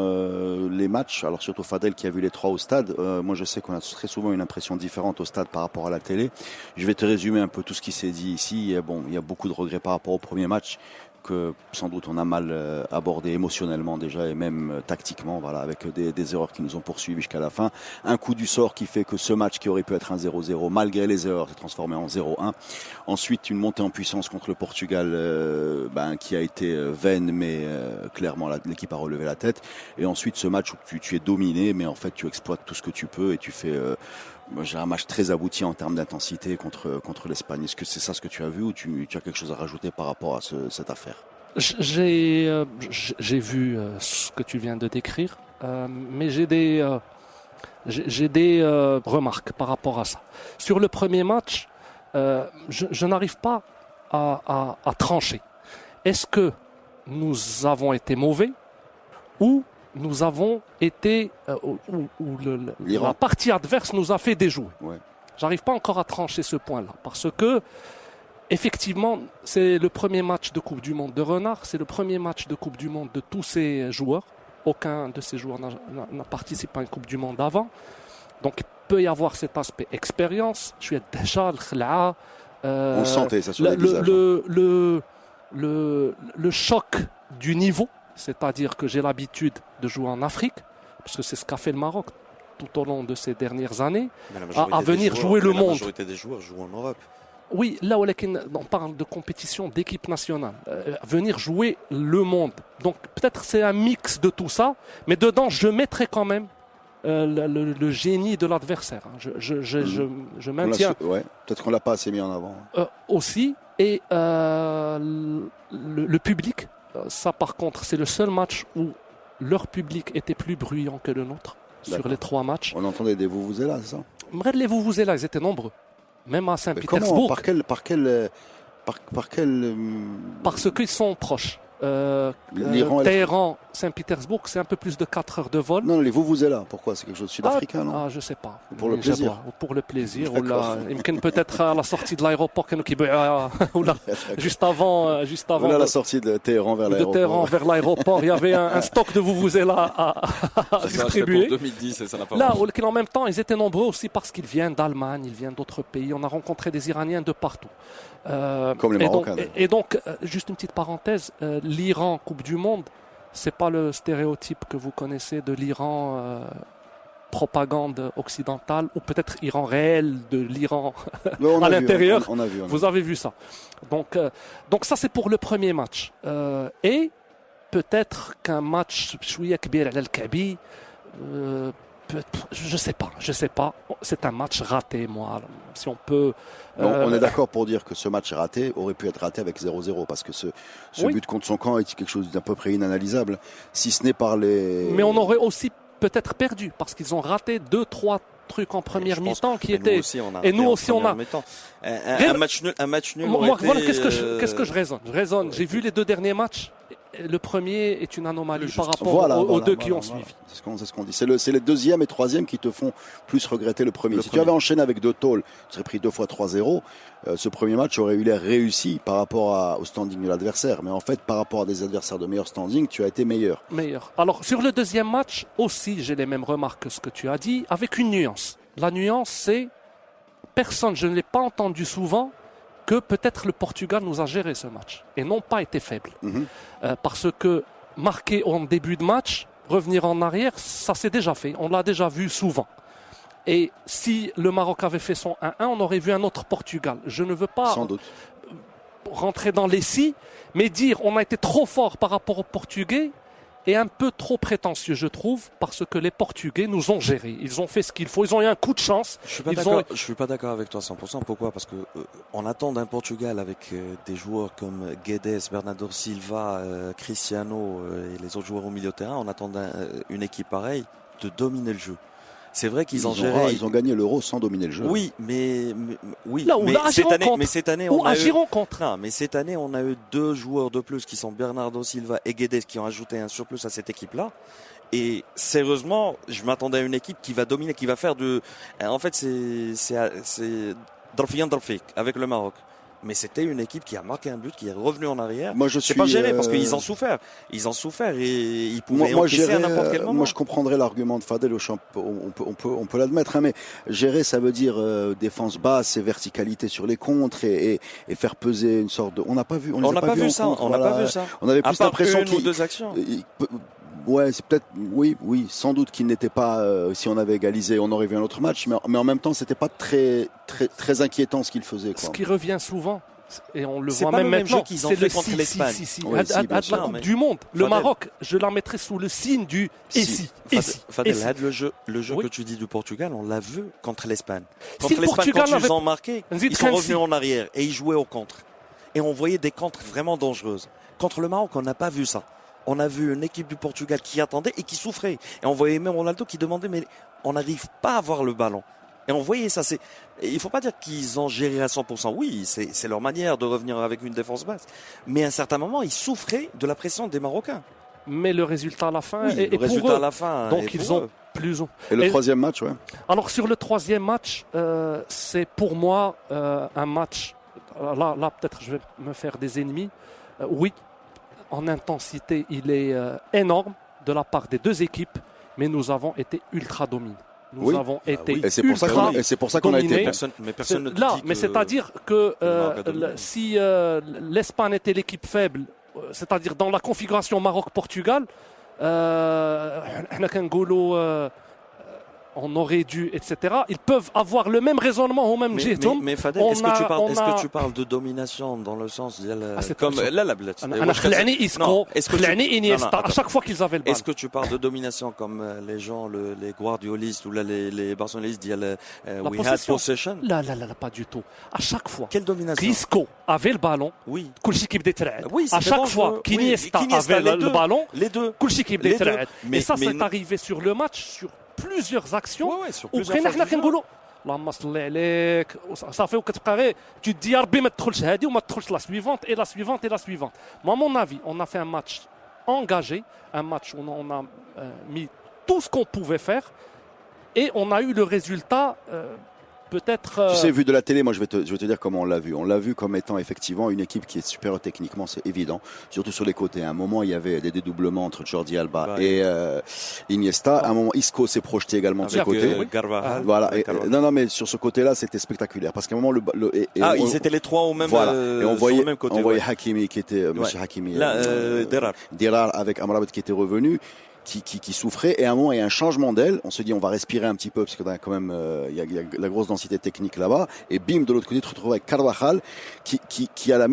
E: les matchs. Alors surtout Fadel qui a vu les 3 au stade. Moi je sais qu'on a très souvent une impression différente au stade par rapport à la télé. Je vais te résumer un peu tout ce qui s'est dit ici. Bon, il y a beaucoup de regrets par rapport au premier match que sans doute on a mal abordé émotionnellement déjà et même tactiquement, voilà, avec des erreurs qui nous ont poursuivis jusqu'à la fin. Un coup du sort qui fait que ce match qui aurait pu être un 0-0 malgré les erreurs s'est transformé en 0-1. Ensuite une montée en puissance contre le Portugal qui a été vaine mais clairement l'équipe a relevé la tête. Et ensuite ce match où tu es dominé mais en fait tu exploites tout ce que tu peux et tu fais j'ai un match très abouti en termes d'intensité contre l'Espagne. Est-ce que c'est ça ce que tu as vu ou tu as quelque chose à rajouter par rapport à cette affaire?
G: J'ai vu ce que tu viens de décrire, mais j'ai des remarques par rapport à ça. Sur le premier match, je n'arrive pas à trancher. Est-ce que nous avons été mauvais ou nous avons été la partie adverse nous a fait déjouer.
E: Ouais.
G: J'arrive pas encore à trancher ce point-là parce que effectivement c'est le premier match de Coupe du Monde de Renard, c'est le premier match de Coupe du Monde de tous ces joueurs. Aucun de ces joueurs n'a participé à une Coupe du Monde avant, donc il peut y avoir cet aspect expérience. Je suis déjà
E: on sentait ça sur les visages.
G: Le choc du niveau. C'est-à-dire que j'ai l'habitude de jouer en Afrique, parce que c'est ce qu'a fait le Maroc tout au long de ces dernières années, à venir jouer le monde. La
F: majorité des joueurs jouent en Europe.
G: Oui, là on parle de compétition d'équipe nationale. Venir jouer le monde. Donc peut-être c'est un mix de tout ça, mais dedans je mettrai quand même le génie de l'adversaire. Je maintiens.
E: Ouais, peut-être qu'on l'a pas assez mis en avant.
G: Aussi, et le public. Ça, par contre, c'est le seul match où leur public était plus bruyant que le nôtre. Sur les 3 matchs.
E: On entendait des vuvuzelas, c'est ça?
G: Les vuvuzelas, ils étaient nombreux. Même à Saint-Pétersbourg.
E: Par quel
G: Parce qu'ils sont proches. Téhéran, Saint-Pétersbourg, c'est un peu plus de 4 heures de vol.
E: Non, les vuvuzelas, pourquoi? C'est quelque chose de sud-africain, non?
G: Je sais pas.
E: Pour le plaisir.
G: Pour le plaisir. Peut-être à la sortie de l'aéroport, juste avant.
E: Voilà la sortie de Téhéran vers l'aéroport.
G: De Téhéran vers l'aéroport, il y avait un stock de vuvuzelas à distribuer.
F: Pour 2010, et ça n'a pas
G: là, en même temps, ils étaient nombreux aussi parce qu'ils viennent d'Allemagne, ils viennent d'autres pays. On a rencontré des Iraniens de partout.
E: Comme les Marocains.
G: Et donc, juste une petite parenthèse, l'Iran, Coupe du Monde, c'est pas le stéréotype que vous connaissez de l'Iran propagande occidentale, ou peut-être Iran réel, de l'Iran à l'intérieur. Vous avez vu ça. Donc ça, c'est pour le premier match. Et peut-être qu'un match Chouïa Kbir al-Kabi, je sais pas. C'est un match raté, moi. Si on peut.
E: On est d'accord pour dire que ce match raté aurait pu être raté avec 0-0 parce que ce but contre son camp est quelque chose d'à peu près inanalysable, si ce n'est par les.
G: Mais on aurait aussi peut-être perdu parce qu'ils ont raté 2-3 trucs en première mi-temps qui étaient. Nous aussi on a.
F: Un match nul.
G: Moi, voilà, qu'est-ce que je raisonne. J'ai vu les 2 derniers matchs. Le premier est une anomalie par rapport aux 2 qui ont suivi.
E: C'est ce qu'on dit. C'est les 2e et 3e qui te font plus regretter le premier. Si tu avais enchaîné avec 2 tôles, tu serais pris 2 fois 3-0. Ce premier match aurait eu l'air réussi par rapport au standing de l'adversaire. Mais en fait, par rapport à des adversaires de meilleur standing, tu as été meilleur.
G: Alors, sur le 2e match, aussi, j'ai les mêmes remarques que ce que tu as dit, avec une nuance. La nuance, c'est personne, je ne l'ai pas entendu souvent, que peut-être le Portugal nous a géré ce match et n'ont pas été faibles. Parce que marquer en début de match, revenir en arrière, ça s'est déjà fait. On l'a déjà vu souvent. Et si le Maroc avait fait son 1-1, on aurait vu un autre Portugal. Je ne veux pas
E: sans doute
G: rentrer dans les si, mais dire on a été trop fort par rapport aux Portugais est un peu trop prétentieux, je trouve, parce que les Portugais nous ont gérés. Ils ont fait ce qu'il faut. Ils ont eu un coup de chance.
F: Je suis pas d'accord avec toi 100%. Pourquoi? Parce que on attend d'un Portugal avec des joueurs comme Guedes, Bernardo Silva, Cristiano et les autres joueurs au milieu de terrain. On attend une équipe pareille de dominer le jeu. C'est vrai qu'ils ont géré.
E: Ils ont gagné l'Euro sans dominer le jeu.
F: Oui, mais cette année, on a eu 2 joueurs de plus qui sont Bernardo Silva et Guedes qui ont ajouté un surplus à cette équipe-là. Et sérieusement, je m'attendais à une équipe qui va dominer, qui va faire de. En fait, c'est Darfian Darfik avec le Maroc. Mais c'était une équipe qui a marqué un but, qui est revenue en arrière.
E: Moi, je
F: C'est
E: suis
F: pas géré parce qu'ils ont souffert. Ils ont souffert et ils pouvaient encaisser à n'importe quel moment.
E: Moi, je comprendrais l'argument de Fadel. On peut l'admettre, hein, mais gérer, ça veut dire défense basse et verticalité sur les contres et faire peser une sorte de. On n'a pas vu.
F: On n'a pas vu ça. On n'a pas vu ça.
E: On avait plus l'impression
F: une ou deux actions.
E: Ouais, c'est peut-être, oui, sans doute qu'il n'était pas. Si on avait égalisé, on aurait vu un autre match, mais en même temps, c'était pas très inquiétant ce qu'il faisait.
G: Ce qui revient souvent, et on le
F: C'est
G: voit
F: pas
G: même
F: le même
G: maintenant,
F: jeu qu'ils ont
G: c'est
F: fait
G: le
F: contre l'Espagne.
E: Oui,
G: à la Coupe du Monde, le Maroc, je la mettrais sous le signe du ici.
F: Fadel, le jeu que tu dis du Portugal, on l'a vu contre l'Espagne.
G: Si
F: Contre
G: le
F: l'Espagne,
G: Portugal
F: quand ils
G: avait-
F: ont marqué, ils sont revenus en arrière et ils jouaient au contre. Et on voyait des contres vraiment dangereuses. Contre le Maroc, on n'a pas vu ça. On a vu une équipe du Portugal qui attendait et qui souffrait. Et on voyait même Ronaldo qui demandait, mais on n'arrive pas à avoir le ballon. Et on voyait ça. Il faut pas dire qu'ils ont géré à 100%. Oui, c'est leur manière de revenir avec une défense basse. Mais à un certain moment, ils souffraient de la pression des Marocains.
G: Mais le résultat à la fin
F: Oui,
G: est
F: le
G: pour
F: résultat
G: eux.
F: à la fin.
G: Donc
F: est
G: ils
F: pour
G: ont
F: eux.
G: plus ou
E: Et le
G: Et-
E: troisième match, ouais.
G: Alors sur le troisième match, c'est pour moi un match. Là, peut-être je vais me faire des ennemis. Oui, en intensité, il est énorme de la part des deux équipes, mais nous avons été ultra dominés. Nous
E: Oui.
G: avons été
E: Et c'est pour ça
G: ultra
E: qu'on a été.
G: dominés.
F: Personne ne te
G: Là,
F: dit
G: mais
F: que
G: c'est-à-dire que
F: le Maroc a dominé.
G: si l'Espagne était l'équipe faible, c'est-à-dire dans la configuration Maroc-Portugal, on aurait dû, etc. Ils peuvent avoir le même raisonnement au même جهتهم.
F: mais Fadel,
G: On
F: est-ce
G: a-
F: que tu parles de domination dans le sens
G: c'est
F: comme
G: pas ça.
F: là la blette.
G: أنا خلعني إسكو خلعني إنيستا à chaque fois qu'ils avaient le ballon.
F: Est-ce que tu parles de domination comme les gens, les guardiolistes ou là, les barcelonistes disent we had possession?
G: لا pas du tout. À chaque fois
F: Quelle domination?
G: Isco avait le ballon,
F: Oui.
G: كلشي كيبدا يترعد.
F: Oui,
G: à
F: c'était
G: chaque
F: dangereux.
G: fois qu'Iniesta
F: Oui, Iniesta,
G: avait
F: les
G: le
F: deux.
G: ballon,
F: Les deux.
G: كلشي كيبدا
F: Les deux.
G: يترعد.
F: Mais-
G: Et ça
F: mais-
G: c'est arrivé sur le match sur plusieurs actions.
F: Ouais, sur
G: وكاين
F: plusieurs
G: حنا
F: phases du jeu.
G: كنقولوا اللهم صل عليك صافي وكتبقى غير tu te dis يا ربي ما تدخلش هذه وما تدخلش la suivante et la suivante et la suivante. Moi à mon avis, on a fait un match engagé, un match où on a mis tout ce qu'on pouvait faire et on a eu le résultat peut-être
E: Tu sais, vu de la télé, moi je vais te dire comment on l'a vu. On l'a vu comme étant effectivement une équipe qui est supérieure techniquement, c'est évident. Surtout sur les côtés. À un moment, il y avait des dédoublements entre Jordi Alba et Iniesta. À un moment, Isco s'est projeté également de ce
F: Avec
E: côté.
F: Carvajal.
E: Voilà.
F: Avec Carvajal.
E: Non, mais sur ce côté-là, c'était spectaculaire parce qu'à un moment,
F: Ils étaient les trois au même,
E: voilà. Et on
F: sur
E: voyait,
F: le même côté.
E: on voyait
F: ouais.
E: Hakimi qui était, monsieur Hakimi,
F: Là, Dirar.
E: Dirar avec Amrabat qui était revenu. Qui souffrait et à un moment il y a un changement d'aile, on se dit on va respirer un petit peu parce que quand même il y a la grosse densité technique là-bas et bim de l'autre côté tu te retrouves avec Carvajal qui a le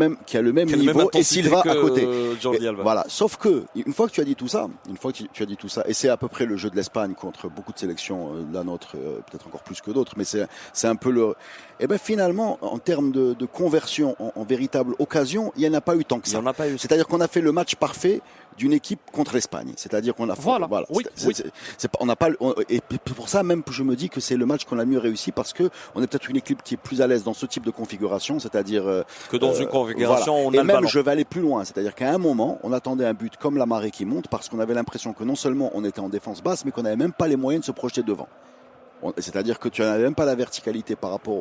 E: même niveau et Silva à côté.
F: Jordi Alba.
E: Voilà, sauf que une fois que tu as dit tout ça et c'est à peu près le jeu de l'Espagne contre beaucoup de sélections, la nôtre peut-être encore plus que d'autres, mais c'est un peu le et ben finalement en termes de conversion en véritable occasion, il n'y en a pas eu tant que ça.
F: Il n'y en a pas eu.
E: C'est-à-dire qu'on a fait le match parfait d'une équipe contre l'Espagne. C'est-à-dire qu'on a
G: Voilà. Oui.
E: on n'a pas et pour ça même je me dis que c'est le match qu'on a mieux réussi parce que on est peut-être une équipe qui est plus à l'aise dans ce type de configuration, c'est-à-dire
F: que dans une configuration
E: voilà.
F: on a
E: et
F: le
E: même
F: ballon.
E: je vais aller plus loin, c'est-à-dire qu'à un moment on attendait un but comme la marée qui monte parce qu'on avait l'impression que non seulement on était en défense basse mais qu'on n'avait même pas les moyens de se projeter devant. C'est-à-dire que tu n'avais même pas la verticalité par rapport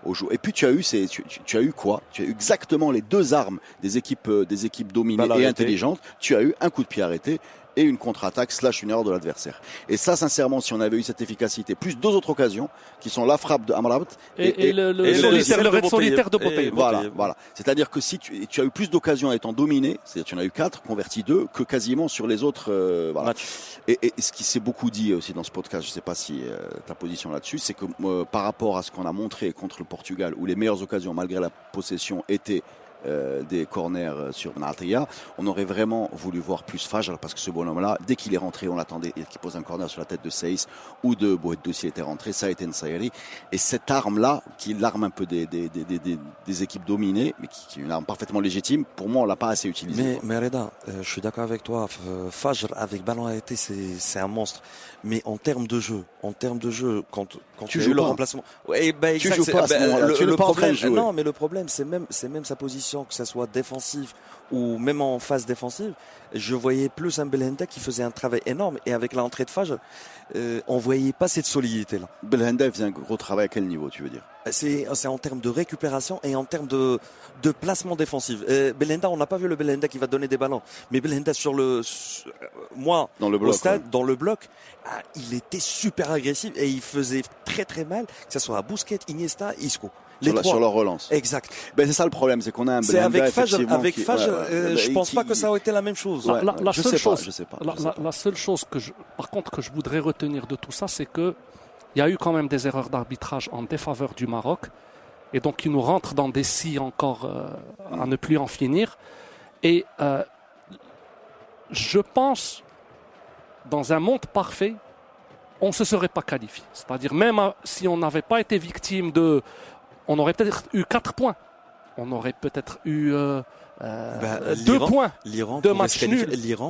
E: au jeu. Et puis tu as eu quoi? Tu as eu exactement les deux armes des équipes dominées et intelligentes. Tu as eu un coup de pied arrêté et une contre-attaque / une erreur de l'adversaire. Et ça, sincèrement, si on avait eu cette efficacité, plus deux autres occasions, qui sont la frappe de Amrabat
G: et le raid solitaire de Bouteye.
E: Voilà. C'est-à-dire que si tu as eu plus d'occasions étant dominé, c'est-à-dire tu en as eu 4, converti 2, que quasiment sur les autres voilà. Et ce qui s'est beaucoup dit aussi dans ce podcast, je ne sais pas si ta position là-dessus, c'est que par rapport à ce qu'on a montré contre le Portugal, où les meilleures occasions, malgré la possession, étaient des corners sur Benatia, on aurait vraiment voulu voir plus Fajr parce que ce bonhomme-là, dès qu'il est rentré, on l'attendait et qu'il pose un corner sur la tête de Seyss ou de Boedou s'il était rentré, ça a été Nsayri. Et cette arme-là, qui est l'arme un peu des équipes dominées, mais qui est une arme parfaitement légitime, pour moi, on l'a pas assez utilisée.
F: Mais Reda, je suis d'accord avec toi. Fajr avec ballon arrêté, c'est un monstre. Mais en termes de jeu, quand tu as eu le remplacement,
E: tu joues pas à ce moment-là. Tu
F: le
E: n'es pas en train
F: problème,
E: de jouer.
F: non, mais le problème, c'est même sa position. récupération, que ce soit défensive ou même en phase défensive, je voyais plus un Belhanda qui faisait un travail énorme. Et avec l'entrée de Fajr, on voyait pas cette solidité-là.
E: Belhanda faisait un gros travail à quel niveau, tu veux dire?
F: C'est en termes de récupération et en termes de placement défensif. Belhanda, on n'a pas vu le Belhanda qui va donner des ballons. Mais Belhanda moi,
E: dans le bloc,
F: au stade, dans le bloc, il était super agressif et il faisait très très mal, que ce soit à Busquets, Iniesta, Isco.
E: Sur leur relance.
F: Exact.
E: Ben c'est ça le problème, c'est qu'on a un Belhanda
F: avec Fajr, je pense
E: qui,
F: pas que ça a été la même chose.
G: La seule chose,
E: je sais pas.
G: La seule chose par contre, que je voudrais retenir de tout ça, c'est que il y a eu quand même des erreurs d'arbitrage en défaveur du Maroc, et donc ils nous rentrent dans des scies encore à ne plus en finir. Et je pense, dans un monde parfait, on ne se serait pas qualifié. C'est-à-dire, même si on n'avait pas été victime on aurait peut-être eu 4 points. On aurait peut-être eu 2 points.
F: L'Iran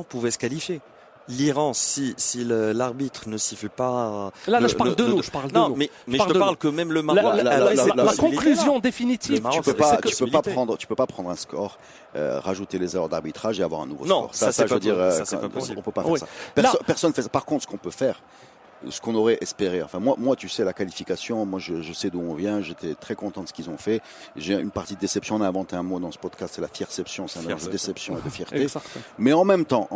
F: pouvait se qualifier. L'Iran, si l'arbitre ne siffle pas.
G: Là, je parle de nous.
F: Non, mais je te parle que même le Maroc.
G: La conclusion définitive.
E: Tu peux pas prendre un score, rajouter les erreurs d'arbitrage et avoir un nouveau score.
F: Non, ça c'est pas possible.
E: On peut pas faire ça. Personne fait ça. Par contre, ce qu'on peut faire, ce qu'on aurait espéré. Enfin, moi, tu sais, la qualification, moi, je sais d'où on vient. J'étais très content de ce qu'ils ont fait. J'ai une partie de déception. On a inventé un mot dans ce podcast, c'est la fierception. C'est un mélange de déception et de fierté.
G: Exactement.
E: Mais en même temps,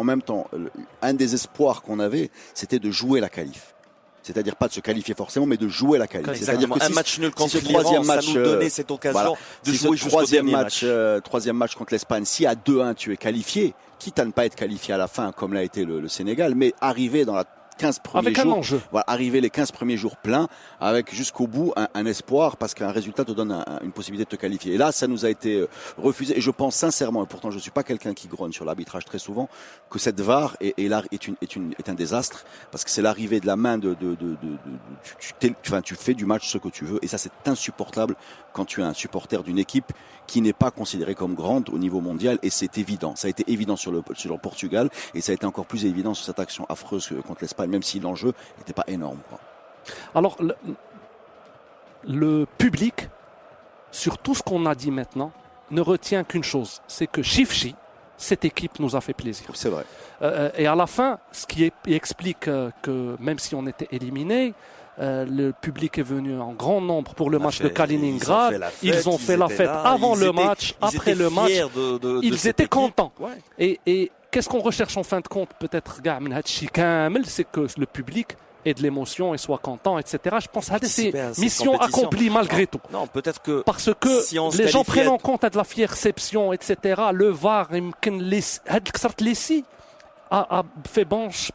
E: un des espoirs qu'on avait, c'était de jouer la qualif. C'est-à-dire pas de se qualifier forcément, mais de jouer la qualif.
F: C'est-à-dire que un match nul contre l'Iran, ça nous donnait cette occasion de jouer jusqu'au dernier match.
E: Troisième match contre l'Espagne. Si à 2-1 tu es qualifié, quitte à ne pas être qualifié à la fin, comme l'a été le Sénégal, mais arriver dans la 15 premiers
G: avec
E: jours,
G: un enjeu.
E: Voilà, arriver les 15 premiers jours pleins avec jusqu'au bout un espoir, parce qu'un résultat te donne une possibilité de te qualifier. Et là, ça nous a été refusé. Et je pense sincèrement, et pourtant je suis pas quelqu'un qui grogne sur l'arbitrage très souvent, que cette VAR est un désastre, parce que c'est l'arrivée de la main tu fais du match ce que tu veux, et ça c'est insupportable quand tu es un supporter d'une équipe qui n'est pas considérée comme grande au niveau mondial, et c'est évident. Ça a été évident sur le Portugal, et ça a été encore plus évident sur cette action affreuse contre l'Espagne, même si l'enjeu n'était pas énorme, quoi.
G: Alors, le public, sur tout ce qu'on a dit maintenant, ne retient qu'une chose, c'est que Chifchi, cette équipe nous a fait plaisir.
E: C'est vrai.
G: Et à la fin, ce qui explique que même si on était éliminé, le public est venu en grand nombre pour le match de Kaliningrad. Ils ont fait la fête avant le match, après le match. Ils étaient contents.
F: Ouais.
G: Et qu'est-ce qu'on recherche en fin de compte, peut-être, c'est que le public ait de l'émotion et soit content, etc. Je pense que c'est mission accomplie malgré tout.
F: Non, peut-être que
G: parce que les gens prennent en compte de la fierception, etc. Le VAR, a fait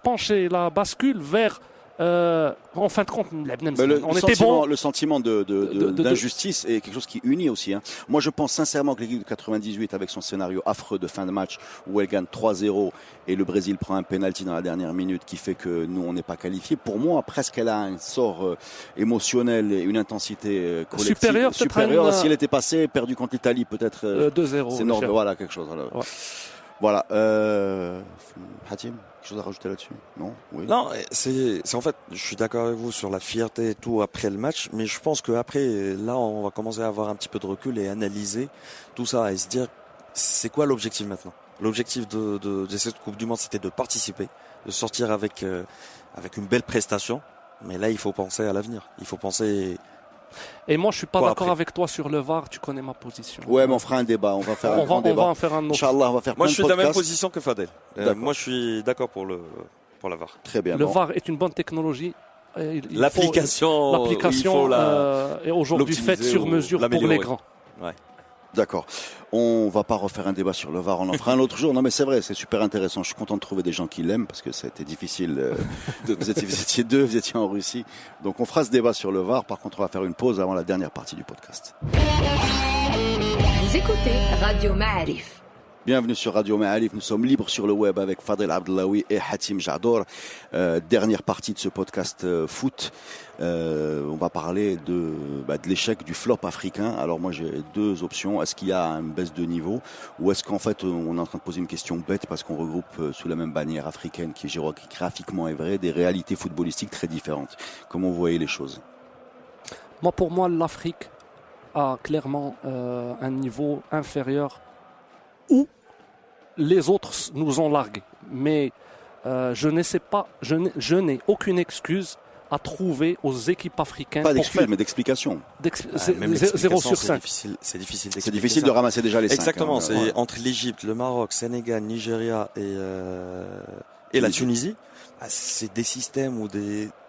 G: pencher la bascule vers en fin de compte, on était bon.
E: Le sentiment d'injustice est quelque chose qui unit aussi. Hein. Moi, je pense sincèrement que l'équipe de 98, avec son scénario affreux de fin de match, où elle gagne 3-0 et le Brésil prend un penalty dans la dernière minute qui fait que nous, on n'est pas qualifiés. Pour moi, presque, elle a un sort émotionnel et une intensité collective supérieure. Si elle était passée, perdue contre l'Italie, peut-être
G: 2-0.
E: C'est énorme. Voilà, quelque chose. Alors. Ouais. Voilà. Hatim, quelque chose à rajouter là-dessus? Non? Oui.
F: Non, c'est en fait, je suis d'accord avec vous sur la fierté et tout après le match, mais je pense qu'après, là, on va commencer à avoir un petit peu de recul et analyser tout ça et se dire, c'est quoi l'objectif maintenant? L'objectif de cette Coupe du Monde, c'était de participer, de sortir avec une belle prestation, mais là, il faut penser à l'avenir. Il faut penser...
G: Et moi, je suis pas d'accord avec toi sur le VAR. Tu connais ma position.
E: Ouais, mais on fera un débat. On va faire un grand débat.
G: On va en faire un autre.
E: Inch'Allah, on va faire.
F: Moi, je suis de la même position que Fadel. Moi, je suis d'accord pour la VAR.
E: Très bien.
G: Le VAR est une bonne technologie.
F: L'application
G: est aujourd'hui faite sur mesure pour les grands.
F: Ouais.
E: D'accord. On va pas refaire un débat sur le VAR, on en fera un autre jour. Non mais c'est vrai, c'est super intéressant. Je suis content de trouver des gens qui l'aiment parce que ça a été difficile. Vous étiez deux, vous étiez en Russie. Donc on fera ce débat sur le VAR. Par contre, on va faire une pause avant la dernière partie du podcast.
C: Vous écoutez Radio Ma'arif.
E: Bienvenue sur Radio Ma'arif, nous sommes libres sur le web avec Fadel Abdellaoui et Hatim Jador. Dernière partie de ce podcast foot. On va parler de l'échec du flop africain. Alors moi j'ai deux options. Est-ce qu'il y a une baisse de niveau ou est-ce qu'en fait on est en train de poser une question bête parce qu'on regroupe sous la même bannière africaine qui géographiquement est vrai des réalités footballistiques très différentes. Comment vous voyez les choses?
G: Pour moi l'Afrique a clairement un niveau inférieur où les autres nous ont largués. Mais je n'ai aucune excuse à trouver aux équipes africaines.
E: Pas d'excuses, mais d'explications.
G: Même 0 sur 5.
F: C'est difficile d'expliquer.
E: C'est difficile de ramasser déjà les 5.
F: Exactement, c'est entre l'Égypte, le Maroc, Sénégal, Nigeria et la Tunisie. C'est des systèmes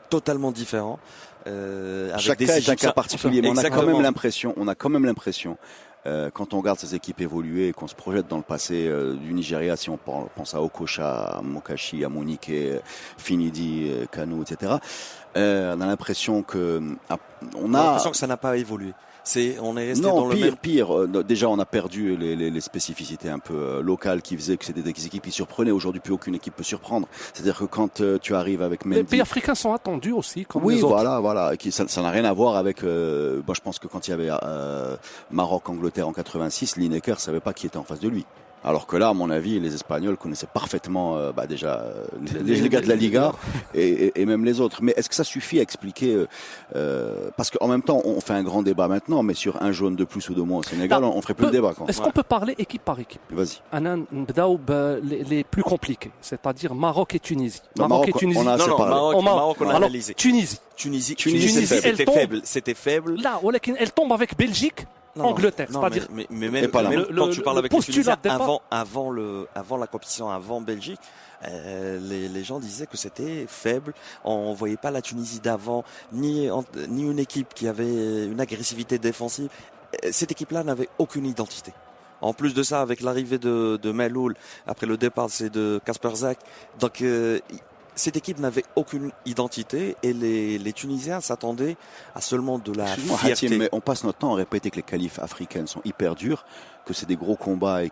F: totalement différents.
E: Chaque cas est un cas particulier, mais on a quand même l'impression, quand on regarde ces équipes évoluer et qu'on se projette dans le passé du Nigeria, si on pense à Okocha, à Mokashi, à Monique, Finidi, Kanu, etc., on a l'impression que
F: ça n'a pas évolué. On est resté dans le même...
E: pire. Déjà, on a perdu les spécificités un peu locales qui faisaient que c'était des équipes qui surprenaient. Aujourd'hui, plus aucune équipe peut surprendre. C'est-à-dire que quand tu arrives avec Mendy...
G: Les pays africains sont attendus aussi, comme les autres.
E: Voilà. Ça n'a rien à voir avec... moi, je pense que quand il y avait Maroc-Angleterre en 86, Lineker savait pas qui était en face de lui. Alors que là, à mon avis, les Espagnols connaissaient parfaitement déjà les gars de la Liga et même les autres. Mais est-ce que ça suffit à expliquer parce qu'en même temps, on fait un grand débat maintenant, mais sur un jaune de plus ou de moins au Sénégal, on ferait plus le débat.
G: Est-ce qu'on peut parler équipe par équipe?
E: Vas-y.
G: Les plus compliqués, c'est-à-dire Maroc et Tunisie.
E: Maroc et Tunisie.
F: Maroc, on a analysé.
G: Tunisie,
F: c'était faible.
G: Là, elle tombe avec Belgique. Angleterre, c'est-à-dire.
F: Mais même quand tu parles avec les Tunisiens avant la compétition, avant Belgique, les gens disaient que c'était faible. On voyait pas la Tunisie d'avant, ni une équipe qui avait une agressivité défensive. Cette équipe-là n'avait aucune identité. En plus de ça, avec l'arrivée de Meloul, après le départ, c'est de Kasper Zak. Donc, cette équipe n'avait aucune identité et les Tunisiens s'attendaient à seulement de la fierté.
E: Hatim, mais on passe notre temps à répéter que les qualifs africaines sont hyper durs, que c'est des gros combats et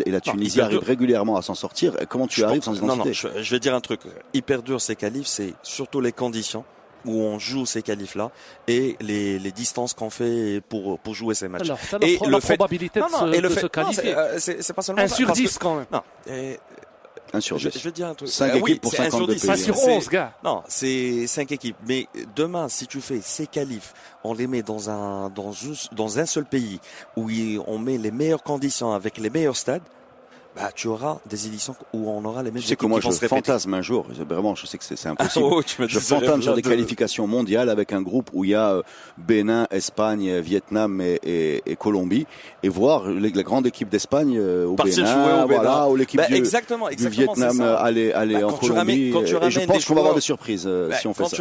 E: la Tunisie arrive régulièrement à s'en sortir. Comment tu arrives sans identité?
F: Je vais dire un truc. Hyper dur ces qualifs, c'est surtout les conditions où on joue ces qualifs-là et les distances qu'on fait pour jouer ces matchs.
G: Alors, la probabilité de se qualifier.
F: C'est pas seulement
G: 1 sur 10 quand même.
F: Non.
E: 1 sur 10.
F: Je vais dire un truc.
E: 5 équipes pour 52 pays.
G: 1 sur 11, gars.
F: Non, c'est 5 équipes. Mais demain, si tu fais ces qualifs, on les met dans un seul pays où on met les meilleures conditions avec les meilleurs stades, tu auras des éditions où on aura les mêmes équipes qui vont se répéter.
E: Je fantasme un jour, vraiment, je sais que c'est impossible. Je fantasme sur des qualifications mondiales avec un groupe où il y a Bénin, Espagne, Vietnam et Colombie, et voir la grande équipe d'Espagne au Bénin, ou l'équipe du Vietnam aller en Colombie. Et je pense qu'on va avoir des surprises si on fait ça.
F: Quand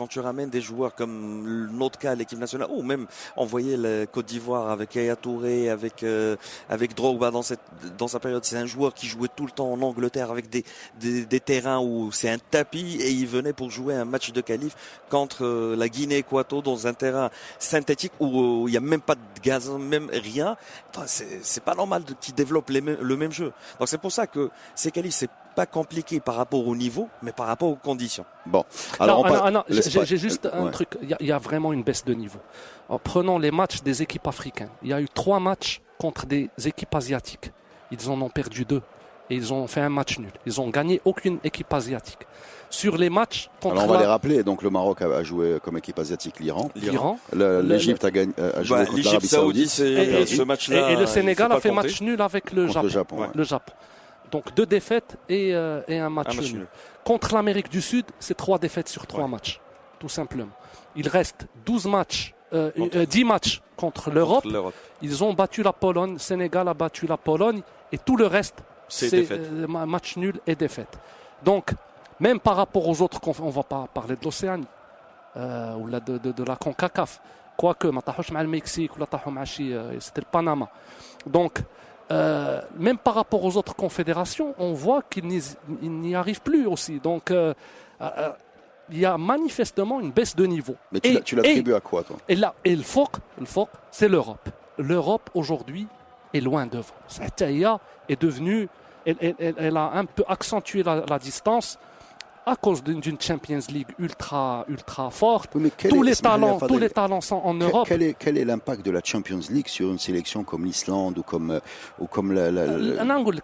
F: tu ramènes des joueurs comme notre cas, l'équipe nationale, ou même on voyait la Côte d'Ivoire avec Yaya Touré, avec Drogba dans sa période, c'est un joueur qui jouait tout le temps en Angleterre avec des terrains où c'est un tapis et il venait pour jouer un match de qualif contre la Guinée-Équatoriale dans un terrain synthétique où il n'y a même pas de gazon, même rien. C'est pas normal qu'ils développent le même jeu. Donc c'est pour ça que ces qualifs, c'est pas compliqué par rapport au niveau, mais par rapport aux conditions.
E: Bon, alors
G: j'ai juste un truc. Il y a vraiment une baisse de niveau. En prenant les matchs des équipes africaines, il y a eu 3 matchs contre des équipes asiatiques. Ils en ont perdu 2 et ils ont fait un match nul. Ils ont gagné aucune équipe asiatique. Sur les matchs contre
E: on va les rappeler. Donc le Maroc a joué comme équipe asiatique l'Iran. L'Égypte a joué contre l'Arabie Saoudite.
F: Ce match-là.
G: Et le Sénégal a fait match nul avec le Japon. Le Japon. Donc 2 défaites et un match nul. Contre l'Amérique du Sud, c'est 3 défaites sur 3 matchs, tout simplement. Il reste 10 matchs contre l'Europe. Ils ont battu la Pologne. Le Sénégal a battu la Pologne. Et tout le reste, c'est match nul et défaite. Donc, même par rapport aux autres, on ne va pas parler de l'Océanie ou de la CONCACAF. Quoique, le Mexique ou c'était le Panama. Donc, même par rapport aux autres confédérations, on voit qu'ils n'y arrivent plus aussi. Donc, il y a manifestement une baisse de niveau.
E: Mais tu l'attribues à quoi, toi?
G: Et le FOC, c'est l'Europe. L'Europe, aujourd'hui, est loin devant. Taïa est devenue... Elle a un peu accentué la distance à cause d'une Champions League ultra forte.
E: Oui, mais
G: Tous les talents sont en Europe.
E: Quel est l'impact de la Champions League sur une sélection comme l'Islande ou comme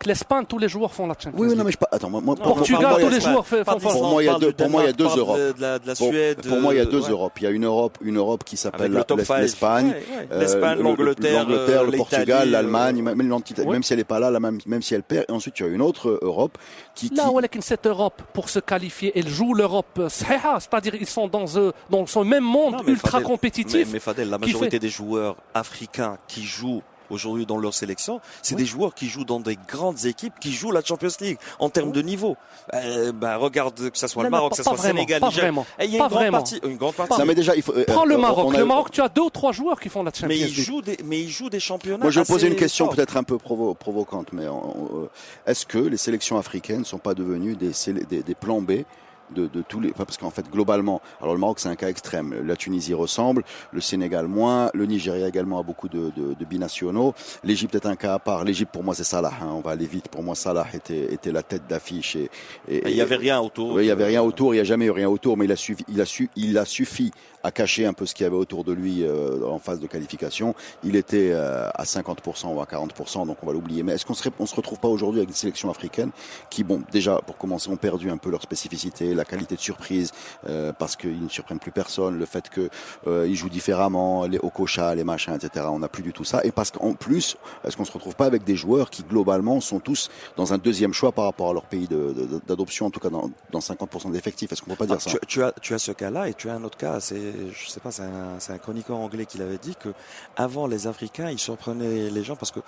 G: l'Espagne, tous les joueurs font la Champions League.
E: Oui, non, mais attends, moi,
G: Portugal, tous les joueurs font.
E: Pour moi, il y a deux Europes.
F: De la Suède.
E: Pour moi, il y a deux Europes. Il y a une Europe qui s'appelle l'Espagne,
F: l'Espagne, l'Angleterre,
E: le Portugal, l'Allemagne, même si elle n'est pas là, même si elle perd. Et ensuite, il y a une autre Europe qui.
G: Là, cette Europe, pour se qualifier, elle joue l'Europe, c'est-à-dire ils sont dans ce même monde ultra compétitif.
F: Mais Fadel, la majorité des joueurs africains qui jouent aujourd'hui dans leur sélection, c'est des joueurs qui jouent dans des grandes équipes, qui jouent la Champions League en termes de niveau. Regarde que ça soit le Maroc, que ça soit le Sénégal,
G: pas vraiment.
F: Il y a une grande partie.
E: Non, mais déjà,
G: prends le Maroc. Le Maroc, tu as 2 ou 3 joueurs qui font la Champions League.
F: Mais ils jouent des championnats.
E: Moi, je vais poser une question peut-être un peu provocante, mais est-ce que les sélections africaines ne sont pas devenues des plans B de tous les, parce qu'en fait globalement, alors le Maroc c'est un cas extrême, la Tunisie ressemble, le Sénégal moins, le Nigeria également a beaucoup de binationaux, l'Égypte est un cas à part. L'Égypte pour moi c'est Salah, on va aller vite, pour moi Salah était la tête d'affiche et
F: il y avait rien autour.
E: Oui, il y avait rien autour, il y a jamais eu rien autour, mais il a suffi à cacher un peu ce qu'il y avait autour de lui en phase de qualification. Il était à 50% ou à 40%, donc on va l'oublier. Mais est-ce qu'on se retrouve pas aujourd'hui avec des sélections africaines qui, bon, déjà pour commencer, ont perdu un peu leur spécificité, la qualité de surprise, parce qu'ils ne surprennent plus personne, le fait que ils jouent différemment, les Okocha, les machins, etc. On n'a plus du tout ça. Et parce qu'en plus, est-ce qu'on se retrouve pas avec des joueurs qui globalement sont tous dans un deuxième choix par rapport à leur pays d'adoption, en tout cas dans 50% d'effectifs. Est-ce qu'on peut pas dire ça?
F: Tu as ce cas-là et tu as un autre cas, je sais pas, c'est un chroniqueur anglais qui l'avait dit que avant les Africains, ils surprenaient les gens parce que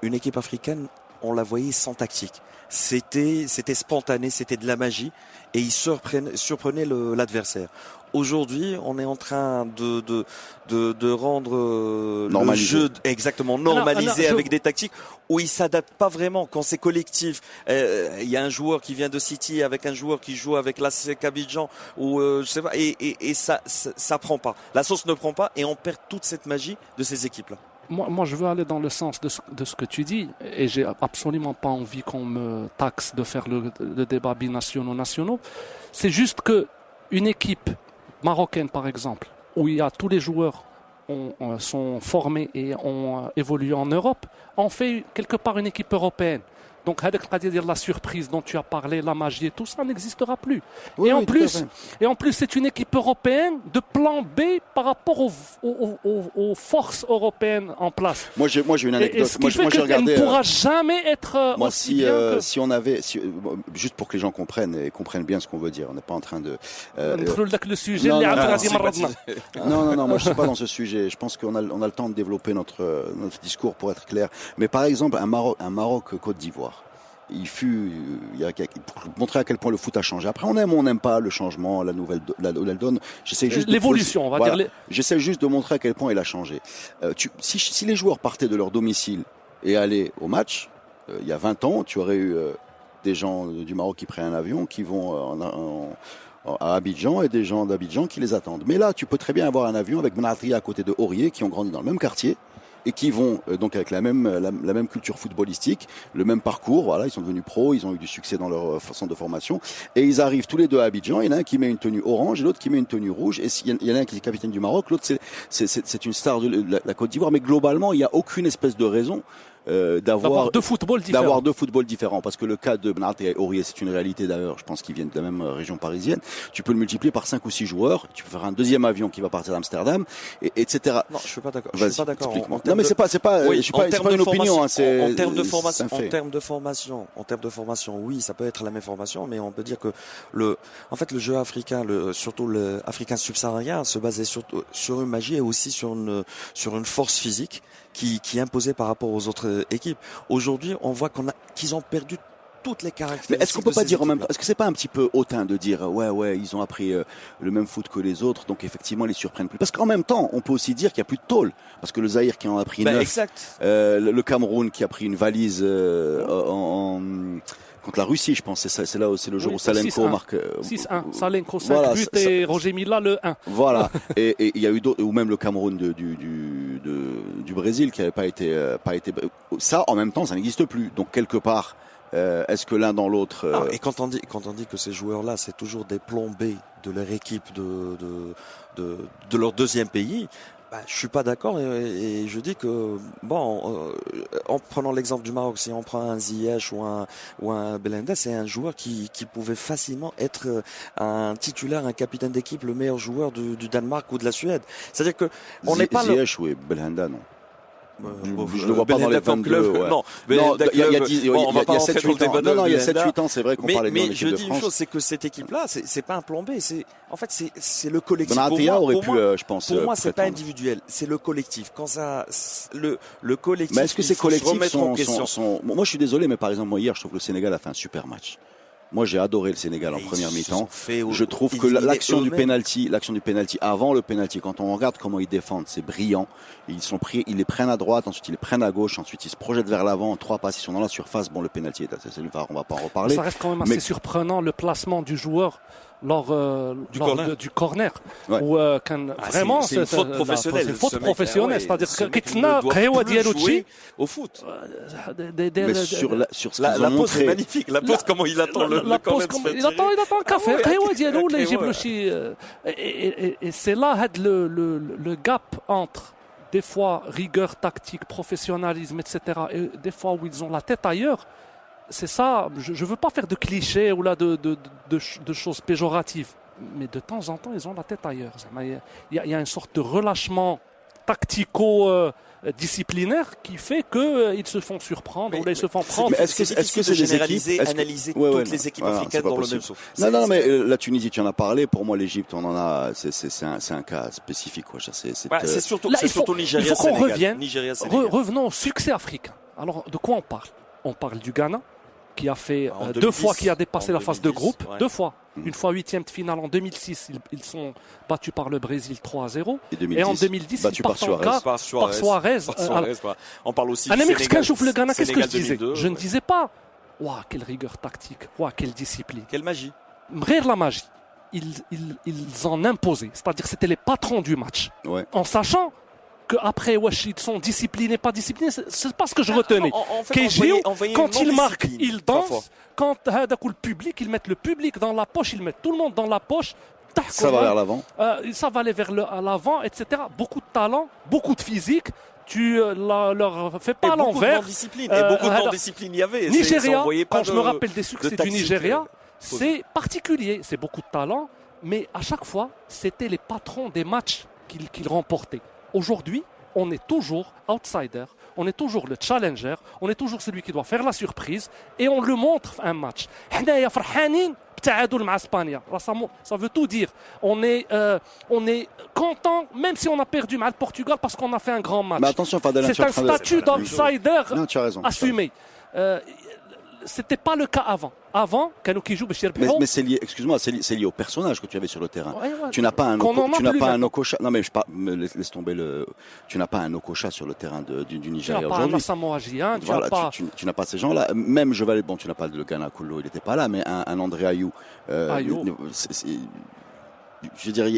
F: une équipe africaine, on la voyait sans tactique. C'était spontané, c'était de la magie et ils surprenaient l'adversaire. Aujourd'hui, on est en train de rendre le jeu exactement normalisé avec des tactiques où ils s'adaptent pas vraiment. Quand c'est collectif, il y a un joueur qui vient de City avec un joueur qui joue avec l'ASEC Abidjan ou je sais pas, et ça prend pas. La sauce ne prend pas et on perd toute cette magie de ces équipes-là.
G: Moi, je veux aller dans le sens de ce que tu dis et j'ai absolument pas envie qu'on me taxe de faire le débat binationaux-nationaux. C'est juste que une équipe marocaine, par exemple, où il y a tous les joueurs sont formés et ont évolué en Europe, on fait quelque part une équipe européenne. Donc, la surprise dont tu as parlé, la magie et tout ça n'existera plus.
E: Oui,
G: et en plus, c'est une équipe européenne de plan B par rapport aux forces européennes en place.
E: Moi, j'ai une anecdote.
G: Et ce qui fait qu'elle ne pourra jamais être
E: moi,
G: aussi bien que...
E: si on avait, juste pour que les gens comprennent bien ce qu'on veut dire, on n'est pas en train de.
G: le sujet.
E: Non, moi je suis pas dans ce sujet. Je pense qu'on a le temps de développer notre discours pour être clair. Mais par exemple, un Maroc-Côte d'Ivoire. Pour montrer à quel point le foot a changé. Après, on aime ou on n'aime pas le changement, la nouvelle donne. J'essaie juste
G: l'évolution, on va dire.
E: J'essaie juste de montrer à quel point il a changé. Si les joueurs partaient de leur domicile et allaient au match, il y a 20 ans, tu aurais eu des gens du Maroc qui prennent un avion, qui vont à Abidjan et des gens d'Abidjan qui les attendent. Mais là, tu peux très bien avoir un avion avec Benatria à côté de Aurier qui ont grandi dans le même quartier et qui vont donc avec la même culture footballistique, le même parcours. Voilà, ils sont devenus pros, ils ont eu du succès dans leur centre de formation et ils arrivent tous les deux à Abidjan. Il y en a un qui met une tenue orange et l'autre qui met une tenue rouge. Et il y en a un qui est capitaine du Maroc, l'autre c'est une star de la Côte d'Ivoire. Mais globalement, il n'y a aucune espèce de raison d'avoir deux footballs différents, parce que le cas de Benatria et Aurier, c'est une réalité d'ailleurs, je pense qu'ils viennent de la même région parisienne. Tu peux le multiplier par 5 ou 6 joueurs, tu peux faire un deuxième avion qui va partir d'Amsterdam, etc.
F: Non, je suis pas d'accord. Je suis pas d'accord.
E: Non, mais c'est pas une opinion, c'est
F: en termes de formation, en termes de formation, oui, ça peut être la même formation, mais on peut dire que le jeu africain, surtout le africain subsaharien, se basait surtout sur une magie et aussi sur une force physique qui imposait par rapport aux autres équipes. Aujourd'hui, on voit qu'ils ont perdu toutes les caractéristiques.
E: Mais est-ce qu'on peut pas dire en même temps, est-ce que c'est pas un petit peu hautain de dire ouais, ils ont appris le même foot que les autres, donc effectivement ils les surprennent plus. Parce qu'en même temps, on peut aussi dire qu'il y a plus de tôle, parce que le Zaïre qui en a pris 9,
F: exact.
E: Le Cameroun qui a pris une valise contre la Russie, je pense, c'est là, c'est le jour où Salenko marque
G: 6-1, Salenko 5 buts et Roger Mila le 1.
E: Voilà. et il y a eu d'autres, ou même le Cameroun du Brésil qui n'avait pas été ça en même temps, ça n'existe plus. Donc quelque part Est-ce que l'un dans l'autre
F: Et quand on dit que ces joueurs-là, c'est toujours des plombés de leur équipe de leur deuxième pays, je suis pas d'accord et je dis que en prenant l'exemple du Maroc, si on prend un Ziyech ou un Belhanda, c'est un joueur qui pouvait facilement être un titulaire, un capitaine d'équipe, le meilleur joueur du Danemark ou de la Suède. C'est-à-dire que on n'est pas
E: Ziyech ou Belhanda, non. Je le vois pas dans les
F: Belhanda
E: 22. Ouais.
F: Non,
E: il y a
F: 7-8
E: ans. Non, il y a 7-8 ans, c'est vrai qu'on parlait de
F: mais
E: l'équipe
F: je
E: de
F: dis une
E: France.
F: chose, c'est que cette équipe-là, c'est pas un plan B, c'est le collectif.
E: Benatia aurait pu, je pense.
F: Pour moi, c'est pas
E: prétendre.
F: individuel, c'est le collectif. Quand ça, le collectif.
E: Mais est-ce que ces collectifs
F: sont
E: moi, je suis désolé, mais par exemple, moi hier, je trouve que le Sénégal a fait un super match. Moi, j'ai adoré le Sénégal en
F: Et
E: première
F: ils se
E: mi-temps.
F: sont fait
E: Je trouve que
F: éliminer
E: l'action du
F: eux-mêmes.
E: penalty, avant le penalty, quand on regarde comment ils défendent, c'est brillant. Ils les prennent à droite, ensuite ils les prennent à gauche, ensuite ils se projettent vers l'avant. En 3 passes, ils sont dans la surface. Bon, le penalty c'est le VAR, on va pas en reparler.
G: Ça reste quand même assez
E: Mais-
G: surprenant le placement du joueur lors du corner.
E: Ouais.
G: Où, vraiment,
F: c'est une faute professionnelle.
G: C'est une faute
F: Ce mec,
G: professionnelle. C'est-à-dire
F: ce
G: que
F: mec
G: Kitna,
F: ne doit
G: Khewa
F: plus
G: Diallo
F: jouer au foot.
E: Mais sur ce qu'ils
F: La
E: ont
F: pause est
E: montré,
F: magnifique. La pause, comment il attend le
G: la
F: corner
G: pause,
F: de se faire
G: il attend un café.
F: ouais,
G: Khewa Diallo,
F: ok,
G: là, يجيب
F: ouais.
G: له شي, et c'est là le gap entre des fois rigueur tactique, professionnalisme, etc. et des fois où ils ont la tête ailleurs. C'est ça, je veux pas faire de clichés ou là de choses péjoratives, mais de temps en temps ils ont la tête ailleurs. Il y a une sorte de relâchement tactico-disciplinaire qui fait qu'ils se font surprendre ou là ils se font prendre.
E: Mais est-ce que c'est des
F: généraliser,
E: équipes,
F: analyser
E: Ouais,
F: toutes
E: non.
F: les équipes
E: Voilà,
F: africaines
E: c'est pas
F: dans le
E: possible.
F: même saut?
E: Non, mais la Tunisie, tu en as parlé. Pour moi, l'Égypte, on en a. C'est un cas spécifique, quoi.
F: C'est surtout,
G: Là,
F: c'est surtout
G: il
F: Nigeria,
G: faut qu'on
F: Sénégal.
G: revienne.
F: Nigeria, Sénégal.
G: Revenons au succès africain. Alors, de quoi on parle? On parle du Ghana, qui a fait
F: En
G: 2
F: 2010,
G: fois, qui a dépassé
F: en
G: la phase de
F: 2010,
G: groupe,
F: ouais.
G: 2 fois. Une fois 8e de finale en 2006, ils sont battus par le Brésil 3-0. Et en 2010, ils
E: battu par
G: partent en
E: Suarez.
G: quart
F: Par
G: par Suarez.
F: On parle aussi
G: Un
F: du
G: ami, quand
F: Sénégal.
G: je ouvre le Ghana, qu'est-ce que je
F: Sénégal
G: disais?
F: 2002,
G: Je ne
F: ouais.
G: disais pas, waouh, quelle rigueur tactique, waouh, quelle discipline.
F: Quelle magie.
G: Rire la magie. Ils en imposaient. C'est-à-dire, c'était les patrons du match.
E: Ouais.
G: En sachant qu'après, wesh, ils sont disciplinés, pas disciplinés, c'est pas ce que je retenais.
F: En fait,
G: KGO,
F: on voyait
G: quand
F: une
G: il marque,
F: non-discipline,
G: il
F: parfois.
G: danse. Quand le public, ils mettent le public dans la poche, ils mettent tout le monde dans la poche.
E: Ça va vers l'avant.
G: Ça va aller à l'avant, etc. Beaucoup de talent, beaucoup de physique. Tu leur fais pas à
F: beaucoup de
G: l'envers.
F: non-discipline. Et beaucoup de non-discipline il y avait.
G: Nigeria,
F: On voyait pas
G: quand je me rappelle des succès du
F: tactique,
G: Nigeria,
F: posé.
G: c'est particulier. C'est beaucoup de talent, mais à chaque fois, c'était les patrons des matchs qu'ils remportaient. Aujourd'hui, on est toujours outsider, on est toujours le challenger, on est toujours celui qui doit faire la surprise et on le montre un match. حنايا فرحانين بتعادل مع اسبانيا. Ça veut tout dire. On est content même si on a perdu مع le Portugal parce qu'on a fait un grand match.
E: Mais attention, Fadel,
G: C'est un statut d'outsider
E: Non, tu as raison.
G: assumé. C'était pas le cas avant. Avant, Kano qui joue
E: Mais c'est lié, excuse-moi, c'est lié au personnage que tu avais sur le terrain.
G: Ouais, ouais.
E: Tu n'as pas un
G: Qu'on en a
E: tu n'as
G: plus
E: pas un
G: maintenant.
E: Okocha. Non mais laisse tomber tu n'as pas un Okocha sur le terrain du
G: Tu
E: Nigeria
G: n'as pas un
E: aujourd'hui.
G: Asamoah Gyan, tu
E: Voilà,
G: n'as pas...
E: tu n'as pas ces gens-là. Même je vais aller, bon, tu n'as pas le Ghana Kolo, il n'était pas là, mais un André Ayou. Je veux dire,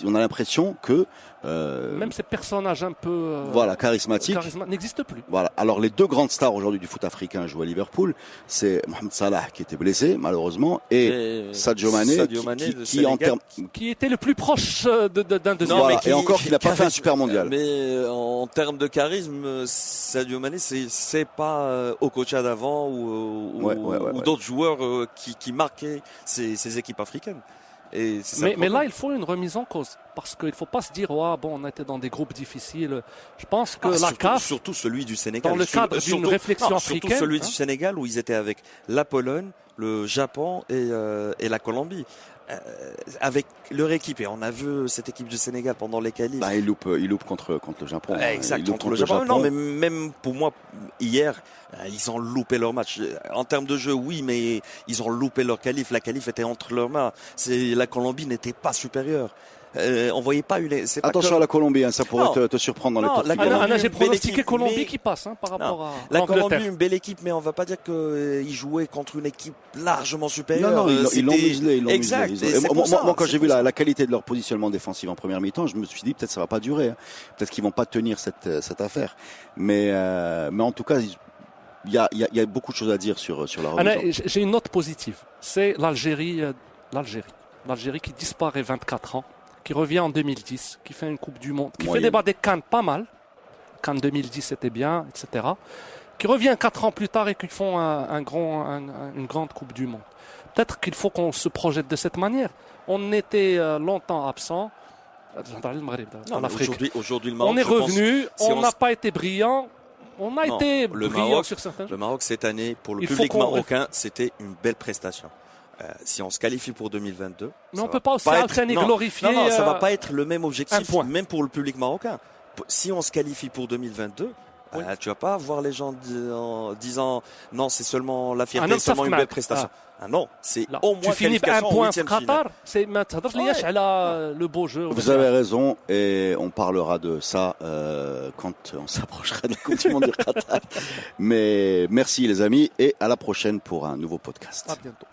E: on a l'impression que
G: Même ces personnages un peu
E: charismatiques
G: n'existent plus.
E: Voilà. Alors les deux grandes stars aujourd'hui du foot africain jouent à Liverpool, c'est Mohamed Salah qui était blessé malheureusement et Sadio Mané qui en termes
G: qui était le plus proche d'un de
E: voilà. Et encore qu'il n'a pas fait un super mondial.
F: Mais en termes de charisme, Sadio Mané c'est pas Okocha d'avant ou d'autres joueurs qui marquaient ces équipes africaines. Et
G: mais là, il faut une remise en cause. Parce qu'il ne faut pas se dire, on était dans des groupes difficiles. Je pense que la CAF...
F: Surtout celui du Sénégal.
G: Dans le cadre d'une réflexion africaine...
F: Surtout celui du Sénégal où ils étaient avec la Pologne, le Japon et la Colombie. Avec leur équipe, et on a vu cette équipe du Sénégal pendant les qualifs.
E: Il loupe contre le Japon.
F: Exact, contre le Japon. Non, mais même pour moi, hier, ils ont loupé leur match. En termes de jeu, oui, mais ils ont loupé leur qualif. La qualif était entre leurs mains. La Colombie n'était pas supérieure. On voyait pas
E: attention à la Colombie, hein, ça pourrait te surprendre dans les tours.
G: J'ai pronostiqué Colombie qui passe par rapport à
F: la Colombie, une belle équipe, mais on va pas dire qu'ils jouaient contre une équipe largement supérieure.
E: Non, ils l'ont muselé.
F: Exact.
E: Moi, quand j'ai vu la qualité de leur positionnement défensif en première mi-temps, je me suis dit peut-être ça va pas durer. Peut-être qu'ils vont pas tenir cette affaire. Mais en tout cas, il y a beaucoup de choses à dire sur la remise.
G: J'ai une note positive. C'est l'Algérie qui disparaît 24 ans, qui revient en 2010, qui fait une Coupe du Monde, qui fait débat des CAN pas mal. CAN 2010 c'était bien, etc. Qui revient 4 ans plus tard et qui font une grande Coupe du Monde. Peut-être qu'il faut qu'on se projette de cette manière. On était longtemps absent.
F: Aujourd'hui, le Maroc,
G: on est revenu, on n'a pas été brillant. On a été brillant sur certains jeux.
F: Le Maroc, cette année, pour le public marocain, c'était une belle prestation. Si on se qualifie pour 2022...
G: Mais on ne peut pas aussi alterner glorifier...
F: Non, ça ne va pas être le même objectif, même pour le public marocain. Si on se qualifie pour 2022... tu vas pas voir les gens disant non, c'est seulement la fierté, c'est seulement une belle prestation. Non, c'est au moins
G: tu finis un point Qatar, c'est le beau jeu.
E: Vous avez raison et on parlera de ça quand on s'approchera de la Coupe du Monde du Qatar. Mais merci les amis et à la prochaine pour un nouveau podcast.
G: À bientôt.